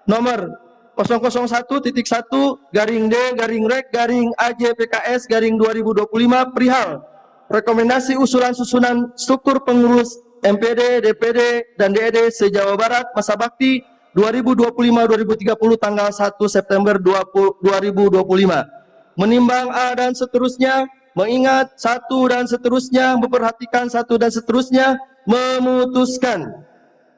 nomor 001.1/D/Rek/AJ/PKS 2025 perihal rekomendasi usulan susunan struktur pengurus MPD, DPD, dan DED se-Jawa Barat masa bakti 2025-2030 tanggal 1 September 2025. Menimbang A dan seterusnya, mengingat satu dan seterusnya, memperhatikan satu dan seterusnya, memutuskan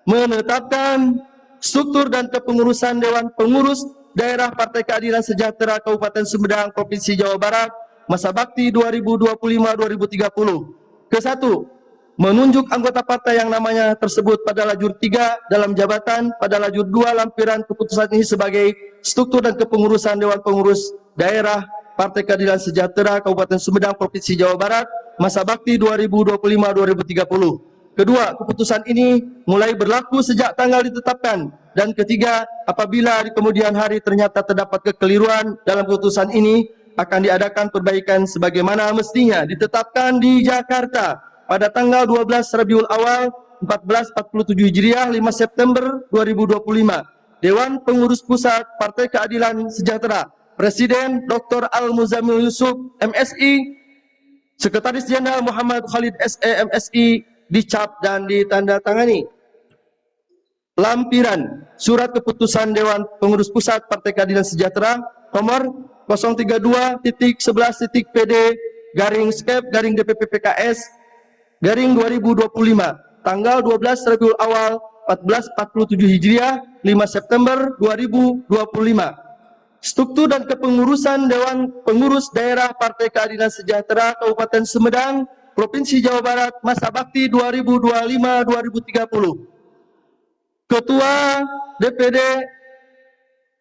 menetapkan struktur dan kepengurusan Dewan Pengurus Daerah Partai Keadilan Sejahtera Kabupaten Sumedang, Provinsi Jawa Barat masa bakti 2025-2030. Ke-1, menunjuk anggota partai yang namanya tersebut pada lajur 3 dalam jabatan pada lajur 2 lampiran keputusan ini sebagai struktur dan kepengurusan Dewan Pengurus Daerah Partai Keadilan Sejahtera Kabupaten Sumedang, Provinsi Jawa Barat masa bakti 2025-2030. Kedua, keputusan ini mulai berlaku sejak tanggal ditetapkan. Dan ketiga, apabila di kemudian hari ternyata terdapat kekeliruan dalam keputusan ini, akan diadakan perbaikan sebagaimana mestinya. Ditetapkan di Jakarta pada tanggal 12 Rabiul Awal 1447 Hijriah 5 September 2025. Dewan Pengurus Pusat Partai Keadilan Sejahtera Presiden Dr. Al-Muzammil Yusuf MSI, Sekretaris Jenderal Muhammad Khalid SE MSI, dicap dan ditandatangani. Lampiran surat keputusan Dewan Pengurus Pusat Partai Keadilan Sejahtera nomor 032.11.PD /skep DPP PKS 2025 tanggal 12 Rabiul Awal 1447 Hijriah 5 September 2025. Struktur dan kepengurusan Dewan Pengurus Daerah Partai Keadilan Sejahtera Kabupaten Sumedang, Provinsi Jawa Barat masa bakti 2025-2030. Ketua DPD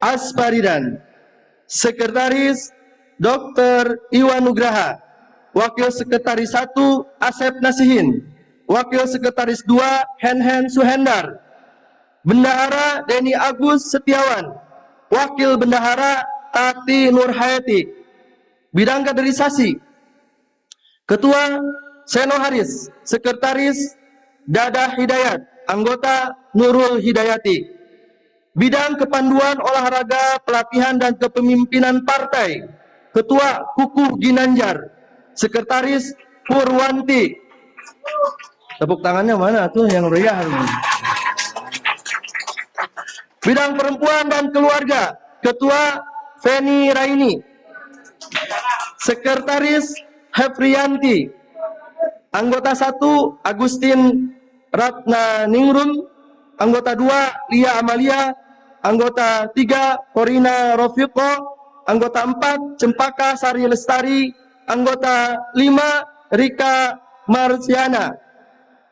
Asparidan, Sekretaris Dr. Iwan Nugraha, Wakil Sekretaris 1 Asep Nasihin, Wakil Sekretaris 2 Henhen Suhendar, Bendahara Denny Agus Setiawan, Wakil Bendahara Tati Nurhayati. Bidang kaderisasi, Ketua Seno Haris, Sekretaris Dada Hidayat, Anggota Nurul Hidayati. Bidang kepanduan olahraga, pelatihan dan kepemimpinan partai, Ketua Kukuh Ginanjar, Sekretaris Purwanti. Tepuk tangannya mana tuh yang meriah ini? Bidang perempuan dan keluarga, Ketua Feni Raini, Sekretaris Hefrianti. Anggota 1 Agustin Ratnaningrum, anggota 2 Lia Amalia, anggota 3 Corina Rofiqo, anggota 4 Cempaka Sari Lestari, anggota 5 Rika Marsiana.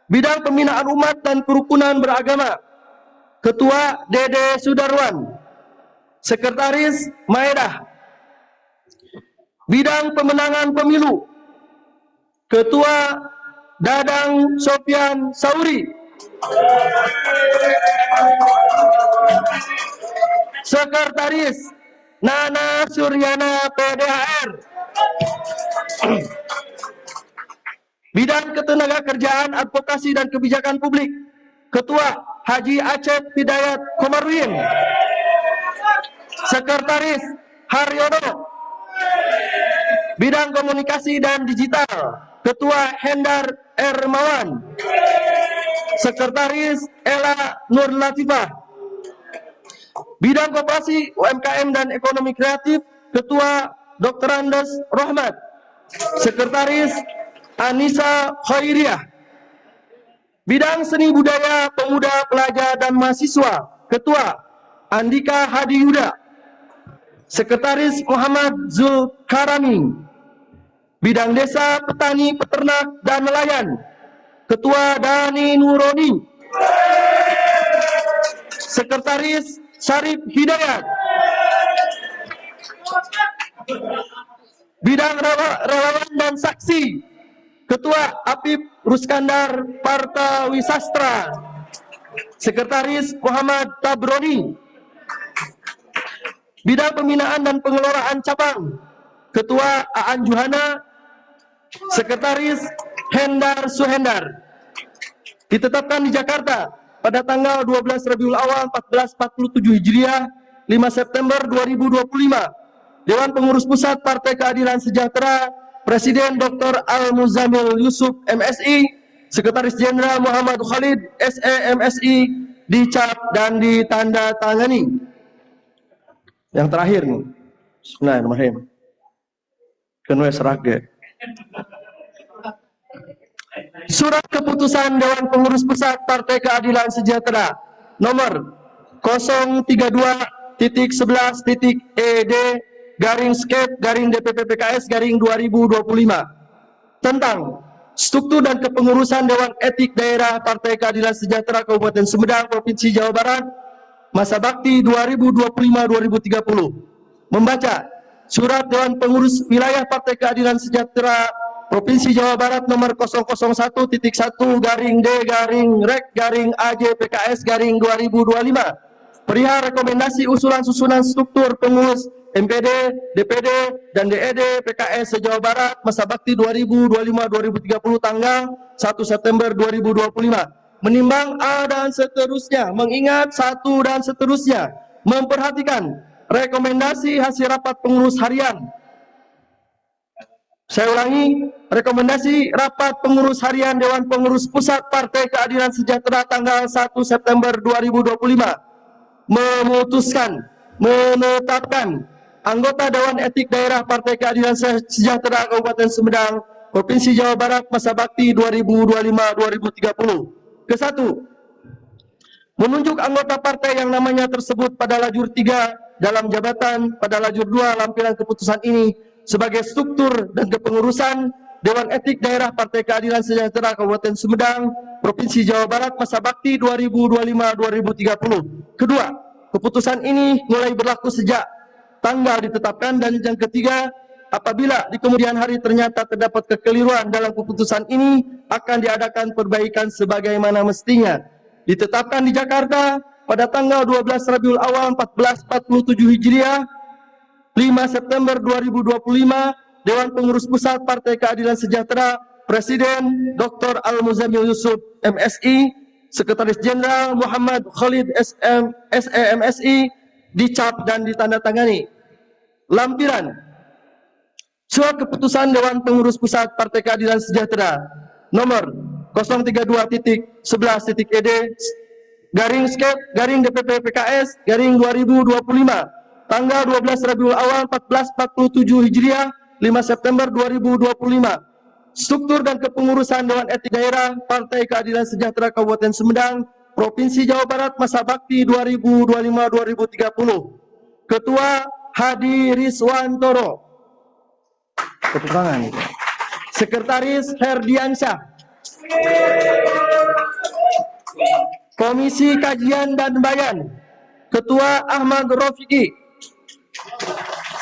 Bidang pembinaan umat dan kerukunan beragama, Ketua Dede Sudarwan, Sekretaris Maedah. Bidang pemenangan pemilu, Ketua Dadang Sofian Sauri. Sekretaris Nana Suryana PDHR. Bidang ketenagakerjaan, advokasi dan kebijakan publik, Ketua Haji Acep Hidayat Komarudin. Sekretaris Haryono. Bidang komunikasi dan digital, Ketua Hendar Ermawan. Sekretaris Ella Nur Latifah. Bidang koperasi, UMKM dan ekonomi kreatif, Ketua Dr. Andes Rohmat. Sekretaris Anissa Khairiyah. Bidang seni budaya, pemuda, pelajar dan mahasiswa, Ketua Andika Hadi Yuda. Sekretaris Muhammad Zulkarami. Bidang desa, petani, peternak, dan nelayan, Ketua Dani Nuroni. Sekretaris Syarif Hidayat. Bidang relawan dan saksi, Ketua Apip Ruskandar Partawisastra. Sekretaris Muhammad Tabroni. Bidang pembinaan dan pengelolaan cabang, Ketua Aan Juhana. Sekretaris Hendar Suhendar. Ditetapkan di Jakarta pada tanggal 12 Rabiul Awal 1447 Hijriah, 5 September 2025. Dewan Pengurus Pusat Partai Keadilan Sejahtera, Presiden Dr. Al-Muzamil Yusuf MSI, Sekretaris Jenderal Muhammad Khalid SE MSI, dicap dan ditandatangani. Yang terakhir nih, Bismillahirrahmanirrahim. Kenwe serage. Surat keputusan Dewan Pengurus Pusat Partai Keadilan Sejahtera nomor 032.11.ED/skep/DPP-PKS/2025 tentang struktur dan kepengurusan Dewan Etik Daerah Partai Keadilan Sejahtera Kabupaten Sumedang, Provinsi Jawa Barat, masa bakti 2025-2030. Membaca Surat Dewan Pengurus Wilayah Partai Keadilan Sejahtera Provinsi Jawa Barat nomor 001.1/D/AJ-PKS/2025 perihal rekomendasi usulan susunan struktur pengurus MPD, DPD, dan DED PKS se-Jawa Barat masa bakti 2025-2030 tanggal 1 September 2025. Menimbang A dan seterusnya, mengingat 1 dan seterusnya, memperhatikan rekomendasi hasil rapat pengurus harian. Saya ulangi, rekomendasi rapat pengurus harian Dewan Pengurus Pusat Partai Keadilan Sejahtera tanggal 1 September 2025 memutuskan menetapkan anggota Dewan Etik Daerah Partai Keadilan Sejahtera Kabupaten Sumedang, Provinsi Jawa Barat masa bakti 2025-2030. Ke-1, menunjuk anggota partai yang namanya tersebut pada lajur 3 dalam jabatan pada lajur 2 lampiran keputusan ini sebagai struktur dan kepengurusan Dewan Etik Daerah Partai Keadilan Sejahtera Kabupaten Sumedang, Provinsi Jawa Barat masa bakti 2025-2030. Kedua, keputusan ini mulai berlaku sejak tanggal ditetapkan, dan yang ketiga, apabila di kemudian hari ternyata terdapat kekeliruan dalam keputusan ini, akan diadakan perbaikan sebagaimana mestinya. Ditetapkan di Jakarta pada tanggal 12 Rabiul Awal 1447 Hijriah, 5 September 2025, Dewan Pengurus Pusat Partai Keadilan Sejahtera, Presiden Dr. Al-Muzamil Yusuf MSI, Sekretaris Jenderal Muhammad Khalid SEMSI, dicap dan ditandatangani. Lampiran Surat Keputusan Dewan Pengurus Pusat Partai Keadilan Sejahtera nomor 032.11.ED/skep/DPP-PKS/2025 tanggal 12 Rabiul Awal 1447 Hijriah, 5 September 2025. struktur dan kepengurusan Dewan Etik Daerah Partai Keadilan Sejahtera Kabupaten Sumedang, Provinsi Jawa Barat masa bakti 2025-2030. Ketua Hadi Rizwantoro. Tepuk tangan. Sekretaris Herdiansyah. Komisi Kajian dan Bayan, Ketua Ahmad Rofiqi.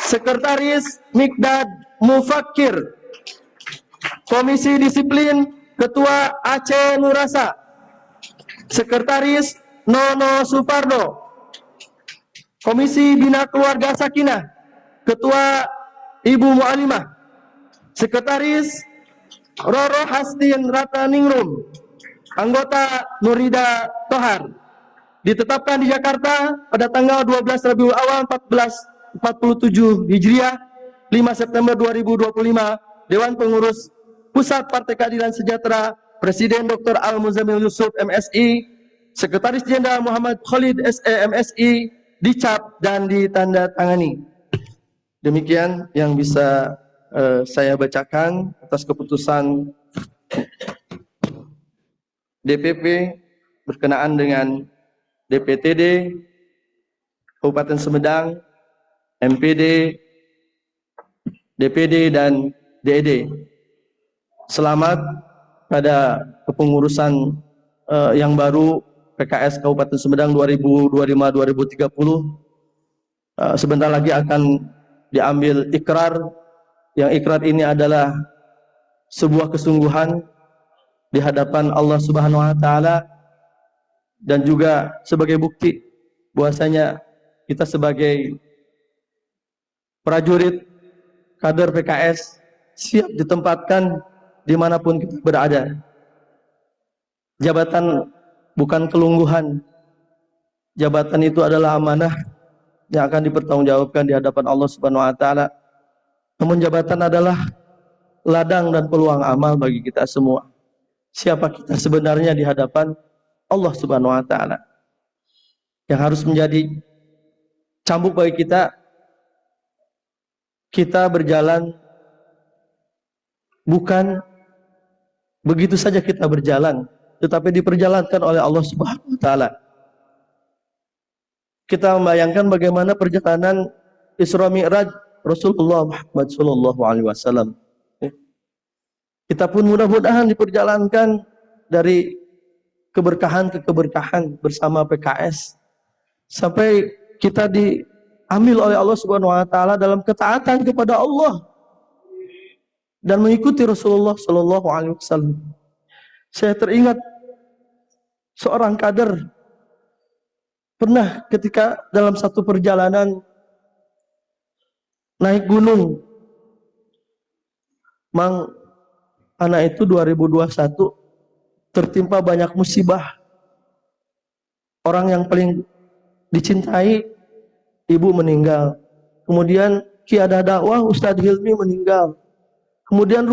Sekretaris Mikdad Mufakir. Komisi Disiplin, Ketua Aceh Nurasa. Sekretaris Nono Suparno. Komisi Bina Keluarga Sakinah, Ketua Ibu Mu'alimah. Sekretaris Roro Hastin Rataningrum, anggota Nurida Tohar. Ditetapkan di Jakarta pada tanggal 12 Rabiul Awal 1447 Hijriah, 5 September 2025, Dewan Pengurus Pusat Partai Keadilan Sejahtera, Presiden Dr. Al-Muzammil Yusuf MSI, Sekretaris Jenderal Muhammad Khalid SE MSI, dicap dan ditandatangani. Demikian yang bisa saya bacakan atas keputusan DPP berkenaan dengan DPTD Kabupaten Sumedang, MPD, DPD, dan DED. Selamat pada kepengurusan yang baru PKS Kabupaten Sumedang 2025-2030. Sebentar lagi akan diambil ikrar. Yang ikrar ini adalah sebuah kesungguhan di hadapan Allah Subhanahu wa taala dan juga sebagai bukti bahwasanya kita sebagai prajurit kader PKS siap ditempatkan dimanapun kita berada. Jabatan bukan kelungguhan. Jabatan itu adalah amanah yang akan dipertanggungjawabkan di hadapan Allah Subhanahu wa taala. Namun jabatan adalah ladang dan peluang amal bagi kita semua. Siapa kita sebenarnya di hadapan Allah Subhanahu wa taala. Yang harus menjadi cambuk bagi kita berjalan bukan begitu saja kita berjalan, tetapi diperjalankan oleh Allah Subhanahu wa taala. Kita membayangkan bagaimana perjalanan Isra Mi'raj Rasulullah Muhammad sallallahu alaihi wasallam. Kita pun mudah-mudahan diperjalankan dari keberkahan ke keberkahan bersama PKS sampai kita diambil oleh Allah Subhanahu wa taala dalam ketaatan kepada Allah dan mengikuti Rasulullah sallallahu alaihi wasallam. Saya teringat seorang kader pernah ketika dalam satu perjalanan naik gunung, Mang, anak itu 2021 tertimpa banyak musibah. Orang yang paling dicintai, ibu meninggal. Kemudian Kiai dakwah Ustadz Hilmi meninggal. Kemudian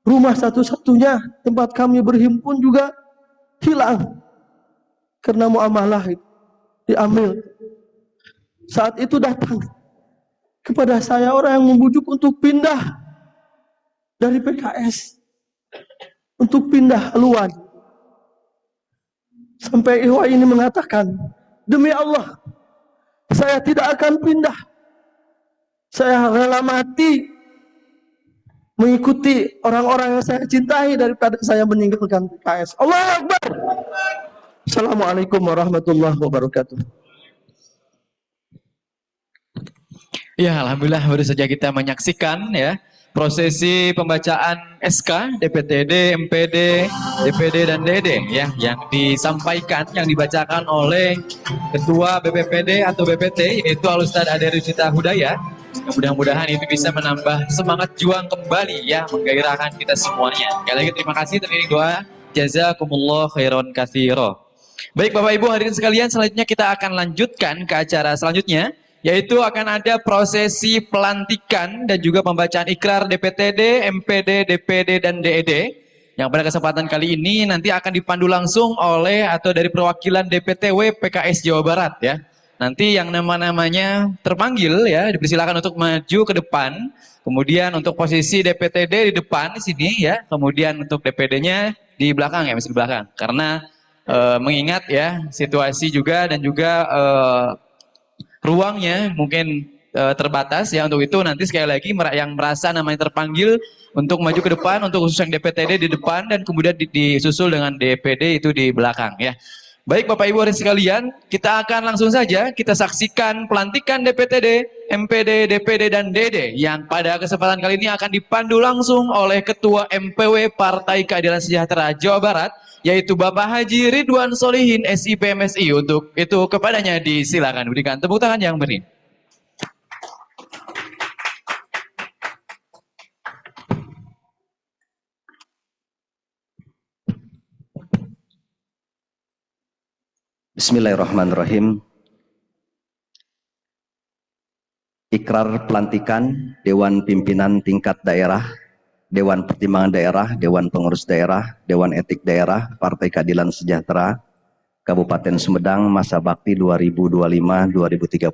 rumah satu-satunya tempat kami berhimpun juga hilang karena muamalah itu diambil. Saat itu datang kepada saya orang yang membujuk untuk pindah dari PKS, untuk pindah haluan. Sampai Ikhwan ini mengatakan, demi Allah, saya tidak akan pindah. Saya rela mati mengikuti orang-orang yang saya cintai daripada saya meninggalkan PKS. Allahu Akbar. Assalamualaikum warahmatullahi wabarakatuh. Ya, alhamdulillah baru saja kita menyaksikan ya prosesi pembacaan SK DPTD, MPD, DPD dan DD ya yang disampaikan, yang dibacakan oleh Ketua BPPD atau BPT yaitu Al-Ustadz Ade Rucita Hudaya. Mudah-mudahan itu bisa menambah semangat juang kembali ya, menggairahkan kita semuanya. Sekali lagi terima kasih, teriring doa jazakumullah khairan katsira. Baik Bapak Ibu hadirin sekalian, selanjutnya kita akan lanjutkan ke acara selanjutnya, yaitu akan ada prosesi pelantikan dan juga pembacaan ikrar DPTD, MPD, DPD, dan DED yang pada kesempatan kali ini nanti akan dipandu langsung oleh atau dari perwakilan DPTW PKS Jawa Barat ya. nanti yang nama-namanya terpanggil ya dipersilakan untuk maju ke depan. Kemudian untuk posisi DPTD di depan di sini ya. Kemudian untuk DPD-nya di belakang ya, masih di belakang. Karena mengingat ya situasi juga dan juga ruangnya mungkin terbatas ya. Untuk itu nanti sekali lagi yang merasa namanya terpanggil untuk maju ke depan, untuk khusus yang DPTD di depan dan kemudian disusul dengan DPD itu di belakang ya. Baik Bapak Ibu hadirin sekalian, kita akan langsung saja kita saksikan pelantikan DPTD, MPD, DPD dan DD yang pada kesempatan kali ini akan dipandu langsung oleh Ketua MPW Partai Keadilan Sejahtera Jawa Barat, yaitu Bapak Haji Ridwan Solihin SIPMSI. Untuk itu kepadanya disilakan berikan tepuk tangan yang meriah. Bismillahirrahmanirrahim. Ikrar pelantikan Dewan Pimpinan Tingkat Daerah, Dewan Pertimbangan Daerah, Dewan Pengurus Daerah, Dewan Etik Daerah, Partai Keadilan Sejahtera, Kabupaten Sumedang, masa bakti 2025-2030.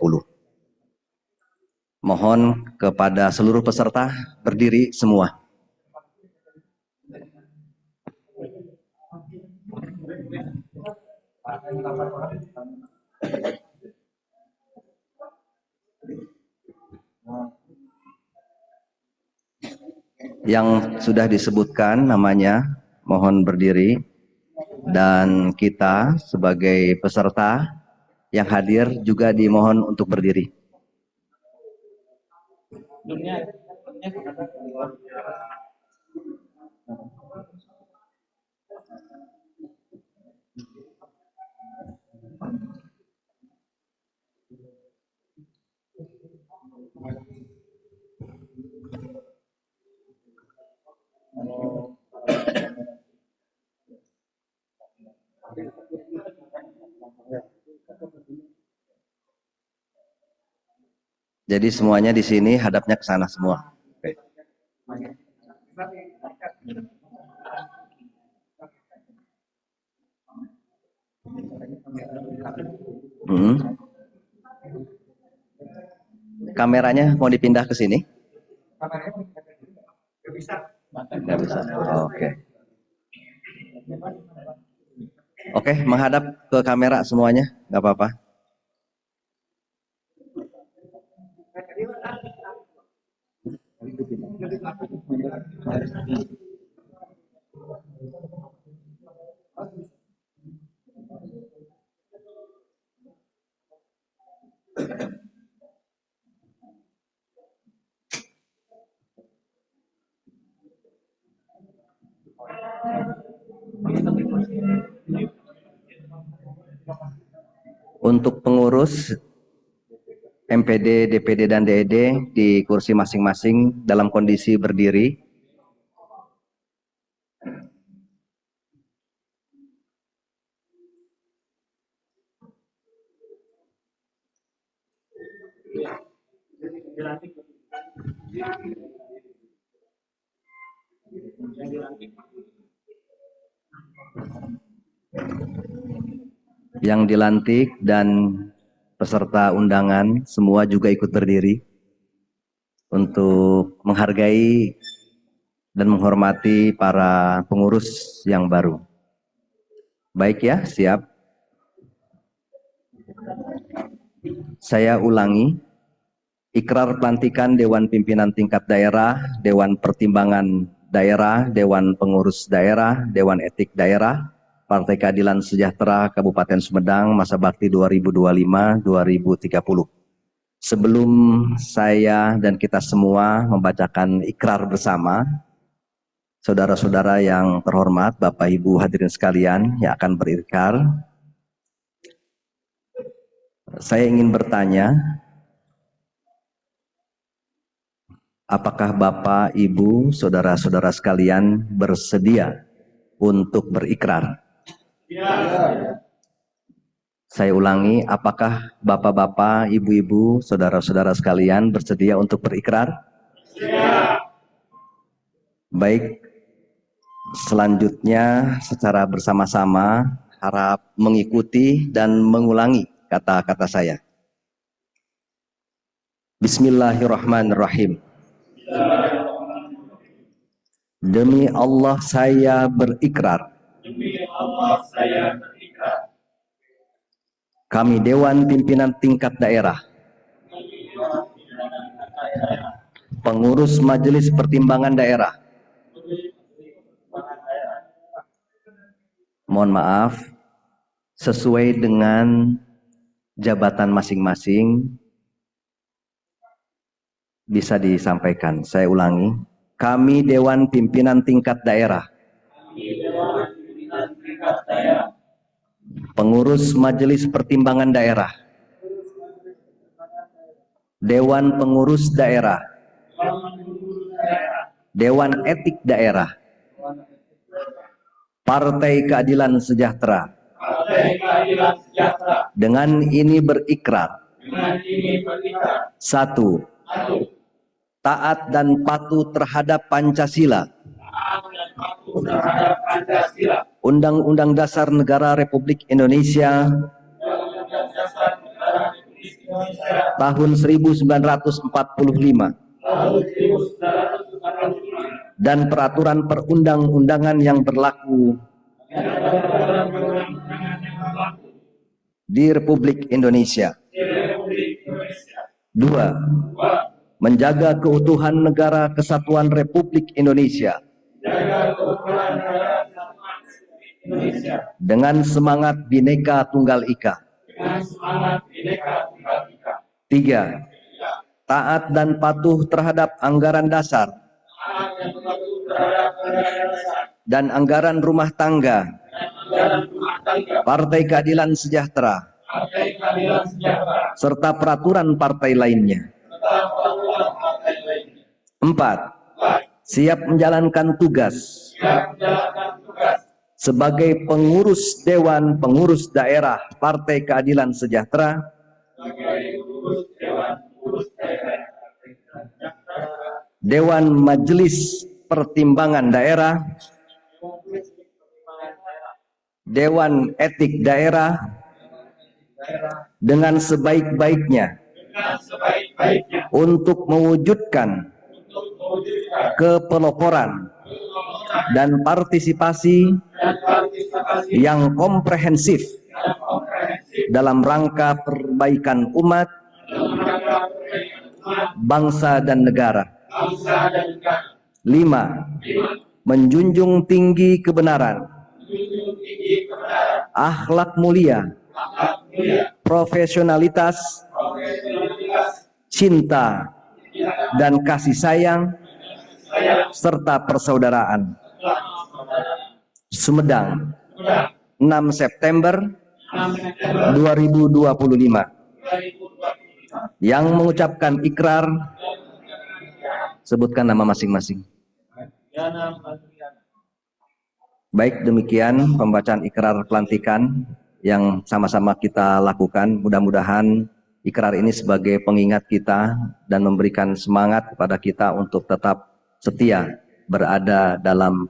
Mohon kepada seluruh peserta berdiri semua. Yang sudah disebutkan namanya mohon berdiri, dan kita sebagai peserta yang hadir juga dimohon untuk berdiri. Jadi semuanya di sini hadapnya ke sana semua. Oke. Kameranya mau dipindah ke sini? Nggak bisa. Oke. Oke, menghadap ke kamera semuanya, nggak apa-apa. Untuk pengurus MPD, DPD, dan DED di kursi masing-masing dalam kondisi berdiri. Yang dilantik dan peserta undangan semua juga ikut berdiri untuk menghargai dan menghormati para pengurus yang baru. Baik ya, siap. Saya ulangi, ikrar pelantikan Dewan Pimpinan Tingkat Daerah, Dewan Pertimbangan Daerah, Dewan Pengurus Daerah, Dewan Etik Daerah, Partai Keadilan Sejahtera Kabupaten Sumedang, masa bakti 2025-2030. Sebelum saya dan kita semua membacakan ikrar bersama, saudara-saudara yang terhormat, Bapak Ibu hadirin sekalian yang akan berikrar, saya ingin bertanya, apakah Bapak, Ibu, saudara-saudara sekalian bersedia untuk berikrar? Ya. Saya ulangi, apakah Bapak-bapak, Ibu-ibu, saudara-saudara sekalian bersedia untuk berikrar? Ya. Baik, selanjutnya secara bersama-sama harap mengikuti dan mengulangi kata-kata saya. Bismillahirrahmanirrahim. Demi Allah saya berikrar. Kami Dewan Pimpinan Tingkat Daerah, Pengurus Majelis Pertimbangan Daerah, mohon maaf, sesuai dengan jabatan masing-masing bisa disampaikan. Saya ulangi, kami Dewan Pimpinan Tingkat Daerah, Pengurus Majelis Pertimbangan Daerah, Dewan Pengurus Daerah, Dewan Etik Daerah, Partai Keadilan Sejahtera, dengan ini berikrar. 1. Taat dan patuh terhadap Pancasila, Undang-Undang Dasar Negara Republik Indonesia tahun 1945 dan peraturan perundang-undangan yang berlaku di Republik Indonesia. 2. Menjaga keutuhan negara kesatuan Republik Indonesia dengan semangat Bhinneka Tunggal Ika. 3. Taat dan patuh terhadap anggaran dasar dan anggaran rumah tangga Partai Keadilan Sejahtera serta peraturan partai lainnya. 4. Siap menjalankan tugas sebagai pengurus Dewan Pengurus Daerah Partai Keadilan Sejahtera Dewan Majelis Pertimbangan Daerah, Dewan Etik Daerah dengan sebaik-baiknya untuk mewujudkan kepeloporan dan partisipasi yang komprehensif dalam rangka perbaikan umat, bangsa dan negara. 5. Menjunjung tinggi kebenaran, akhlak mulia, profesionalitas, cinta dan kasih sayang serta persaudaraan. Sumedang, 6 September 2025. Yang mengucapkan ikrar, sebutkan nama masing-masing. Baik, demikian pembacaan ikrar pelantikan yang sama-sama kita lakukan. Mudah-mudahan ikrar ini sebagai pengingat kita dan memberikan semangat kepada kita untuk tetap setia berada dalam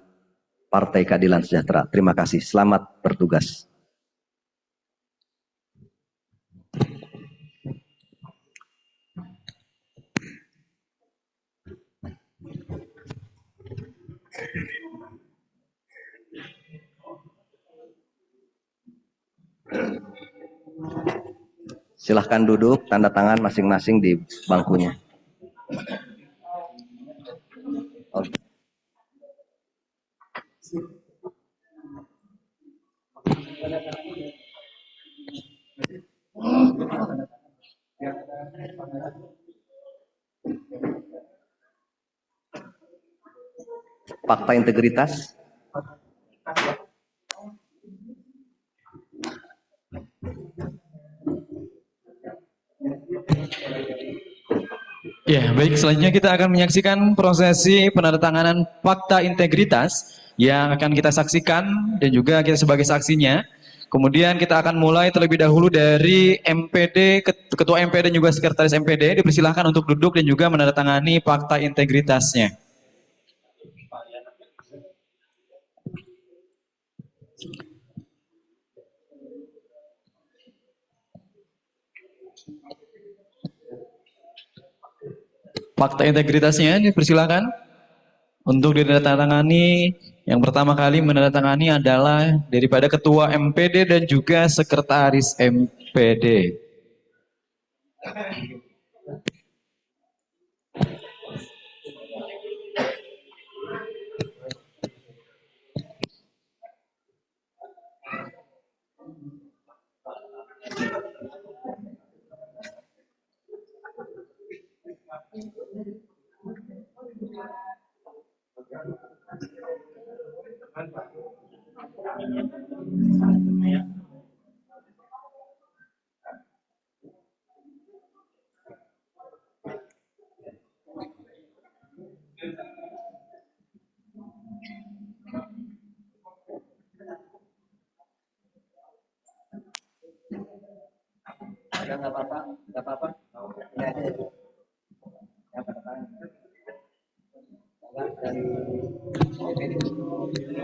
Partai Keadilan Sejahtera. Terima kasih. Selamat bertugas. Silahkan duduk, tanda tangan masing-masing di bangkunya. Oke. Fakta integritas. Ya, baik. Selanjutnya kita akan menyaksikan prosesi penandatanganan fakta integritas yang akan kita saksikan dan juga kita sebagai saksinya. Kemudian kita akan mulai terlebih dahulu dari MPD, Ketua MPD dan juga Sekretaris MPD. Dipersilahkan untuk duduk dan juga menandatangani fakta integritasnya. fakta integritasnya, dipersilakan untuk ditandatangani. Yang pertama kali menandatangani adalah daripada Ketua MPD dan juga Sekretaris MPD.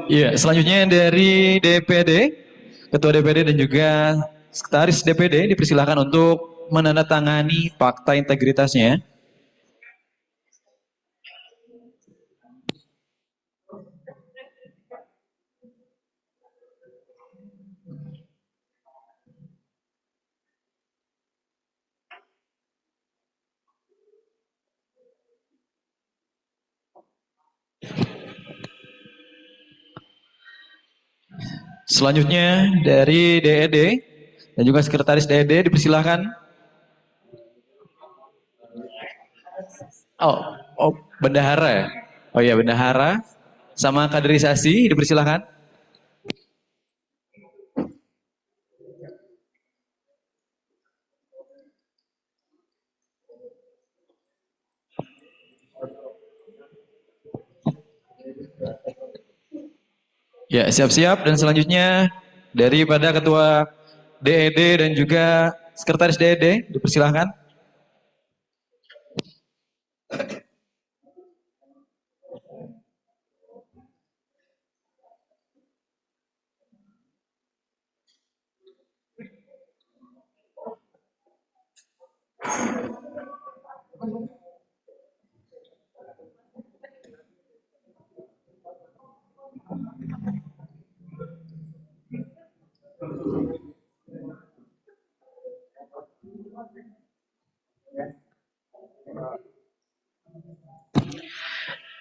Iya, selanjutnya dari DPD, Ketua DPD dan juga Sekretaris DPD dipersilakan untuk menandatangani fakta integritasnya. Selanjutnya dari DED dan juga Sekretaris DED dipersilahkan. Oh, bendahara ya? Oh iya, bendahara sama kaderisasi dipersilahkan. Ya, siap-siap. Dan selanjutnya daripada Ketua DED dan juga Sekretaris DED dipersilahkan.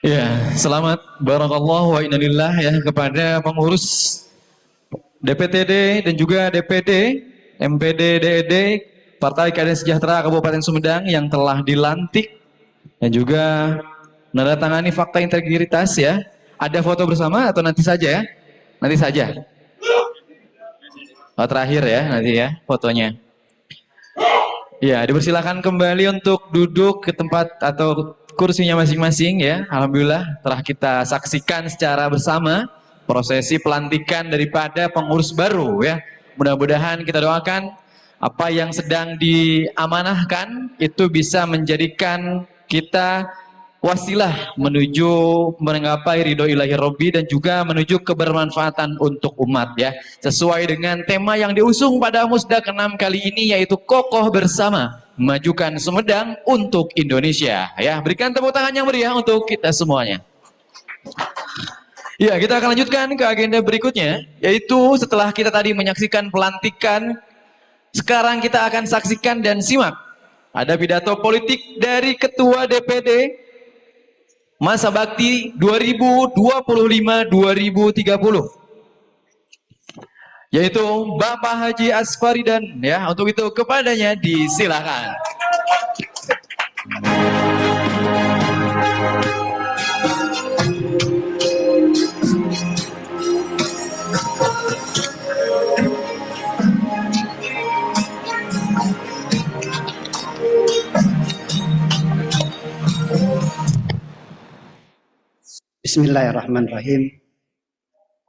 Ya, selamat barakallahu wa innalillah ya kepada pengurus DPTD dan juga DPD, MPD, DED, Partai Keadilan Sejahtera Kabupaten Sumedang yang telah dilantik dan juga menandatangani fakta integritas ya. Ada foto bersama atau nanti saja ya? Nanti saja. Oh, terakhir ya nanti ya fotonya. Ya, dipersilakan kembali untuk duduk ke tempat atau kursinya masing-masing ya. Alhamdulillah telah kita saksikan secara bersama prosesi pelantikan daripada pengurus baru ya. Mudah-mudahan kita doakan apa yang sedang diamanahkan itu bisa menjadikan kita wasilah menuju menggapai ridho ilahi Robbi dan juga menuju kebermanfaatan untuk umat ya. Sesuai dengan tema yang diusung pada Musda ke-6 kali ini yaitu kokoh bersama majukan Sumedang untuk Indonesia ya. Berikan tepuk tangan yang meriah untuk kita semuanya. Ya, kita akan lanjutkan ke agenda berikutnya yaitu setelah kita tadi menyaksikan pelantikan, sekarang kita akan saksikan dan simak ada pidato politik dari Ketua DPD Masa Bakti 2025-2030 yaitu Bapak Haji Asfaridan ya. Untuk itu kepadanya disilakan. Bismillahirrahmanirrahim.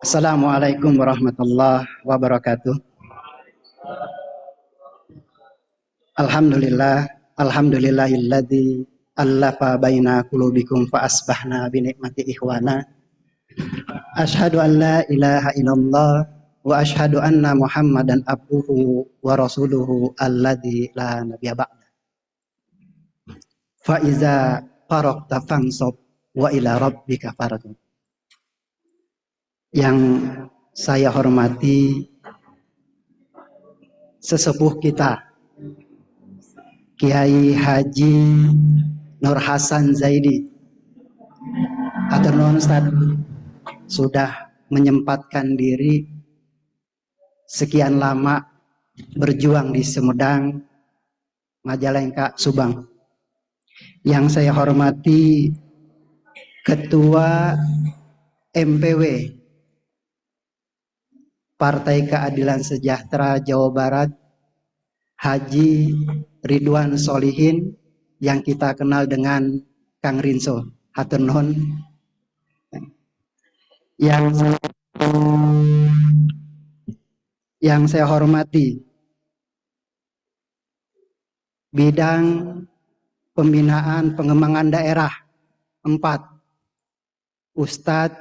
Assalamualaikum warahmatullahi wabarakatuh. Alhamdulillahilladzi allafa baina qulubikum fa asbahna bi ni'mati ikhwana. Asyhadu an la ilaha illallah wa asyhadu anna Muhammadan abduhu wa rasuluhu alladzi la nabiyya ba'da. Fa iza faraqta fansab wa ila rabbika farghab. Yang saya hormati sesepuh kita Kiai Haji Nur Hasan Zaidi, atur nuhun Ustaz, sudah menyempatkan diri sekian lama berjuang di Sumedang, Majalengka, Subang. Yang saya hormati Ketua MPW Partai Keadilan Sejahtera Jawa Barat, Haji Ridwan Solihin, yang kita kenal dengan Kang Rinso. Hatur nuhun. Yang saya hormati bidang pembinaan pengembangan daerah 4, Ustadz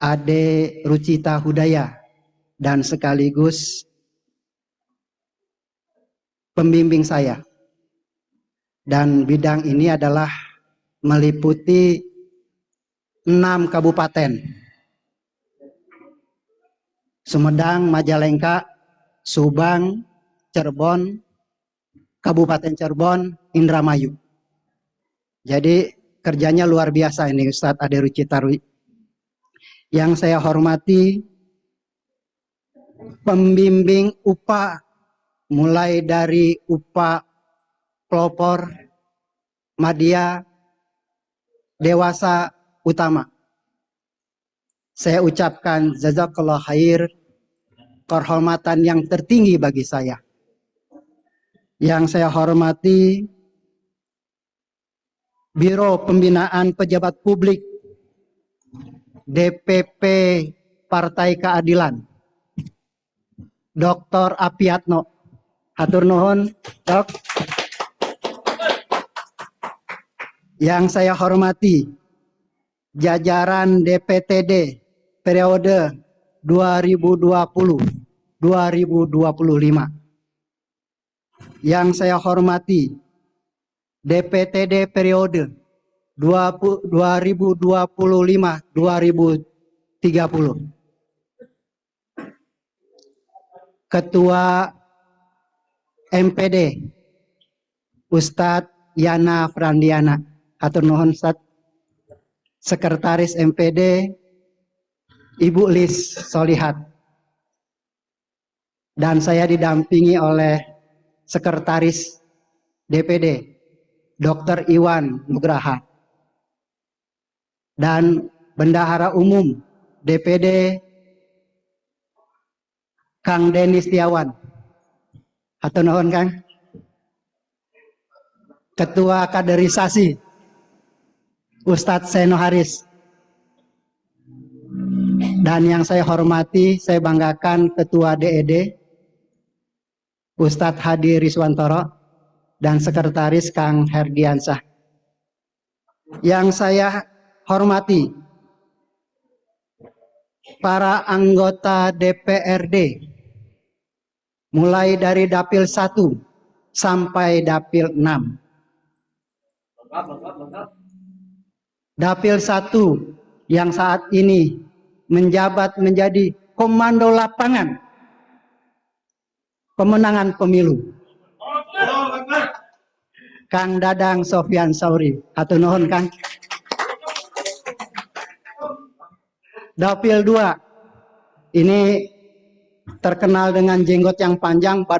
Ade Rucita Hudaya, dan sekaligus pembimbing saya. Dan bidang ini adalah meliputi 6 kabupaten: Sumedang, Majalengka, Subang, Cirebon, Kabupaten Cirebon, Indramayu. Jadi kerjanya luar biasa ini Ustadz Ade Rucita. Yang saya hormati pembimbing UPA, mulai dari UPA pelopor, madya, dewasa, utama. Saya ucapkan jazakallah khair, kehormatan yang tertinggi bagi saya. Yang saya hormati Biro Pembinaan Pejabat Publik DPP Partai Keadilan, Dr. Apiatno. Hatur nuhun, Dok. Yang saya hormati jajaran DPTD periode 2020-2025. Yang saya hormati DPTD periode 2025-2030. Ketua MPD Ustadz Yana Frandiana. Hatur nuhun Ustadz. Sekretaris MPD Ibu Lis Solihat. Dan saya didampingi oleh Sekretaris DPD Dr. Iwan Nugraha, dan Bendahara Umum DPD Kang Denny Setiawan. Hatur nuhun Kang. Ketua Kaderisasi Ustadz Seno Haris. Dan yang saya hormati, saya banggakan Ketua DED Ustadz Hadi Riswantoro dan Sekretaris Kang Herdiansah. Yang saya hormati para anggota DPRD, mulai dari Dapil 1 sampai Dapil 6. Dapil 1 yang saat ini menjabat menjadi komando lapangan pemenangan pemilu, Kang Dadang Sofyan Sauri. Hatur nuhun Kang. Dapil 2 ini terkenal dengan jenggot yang panjang.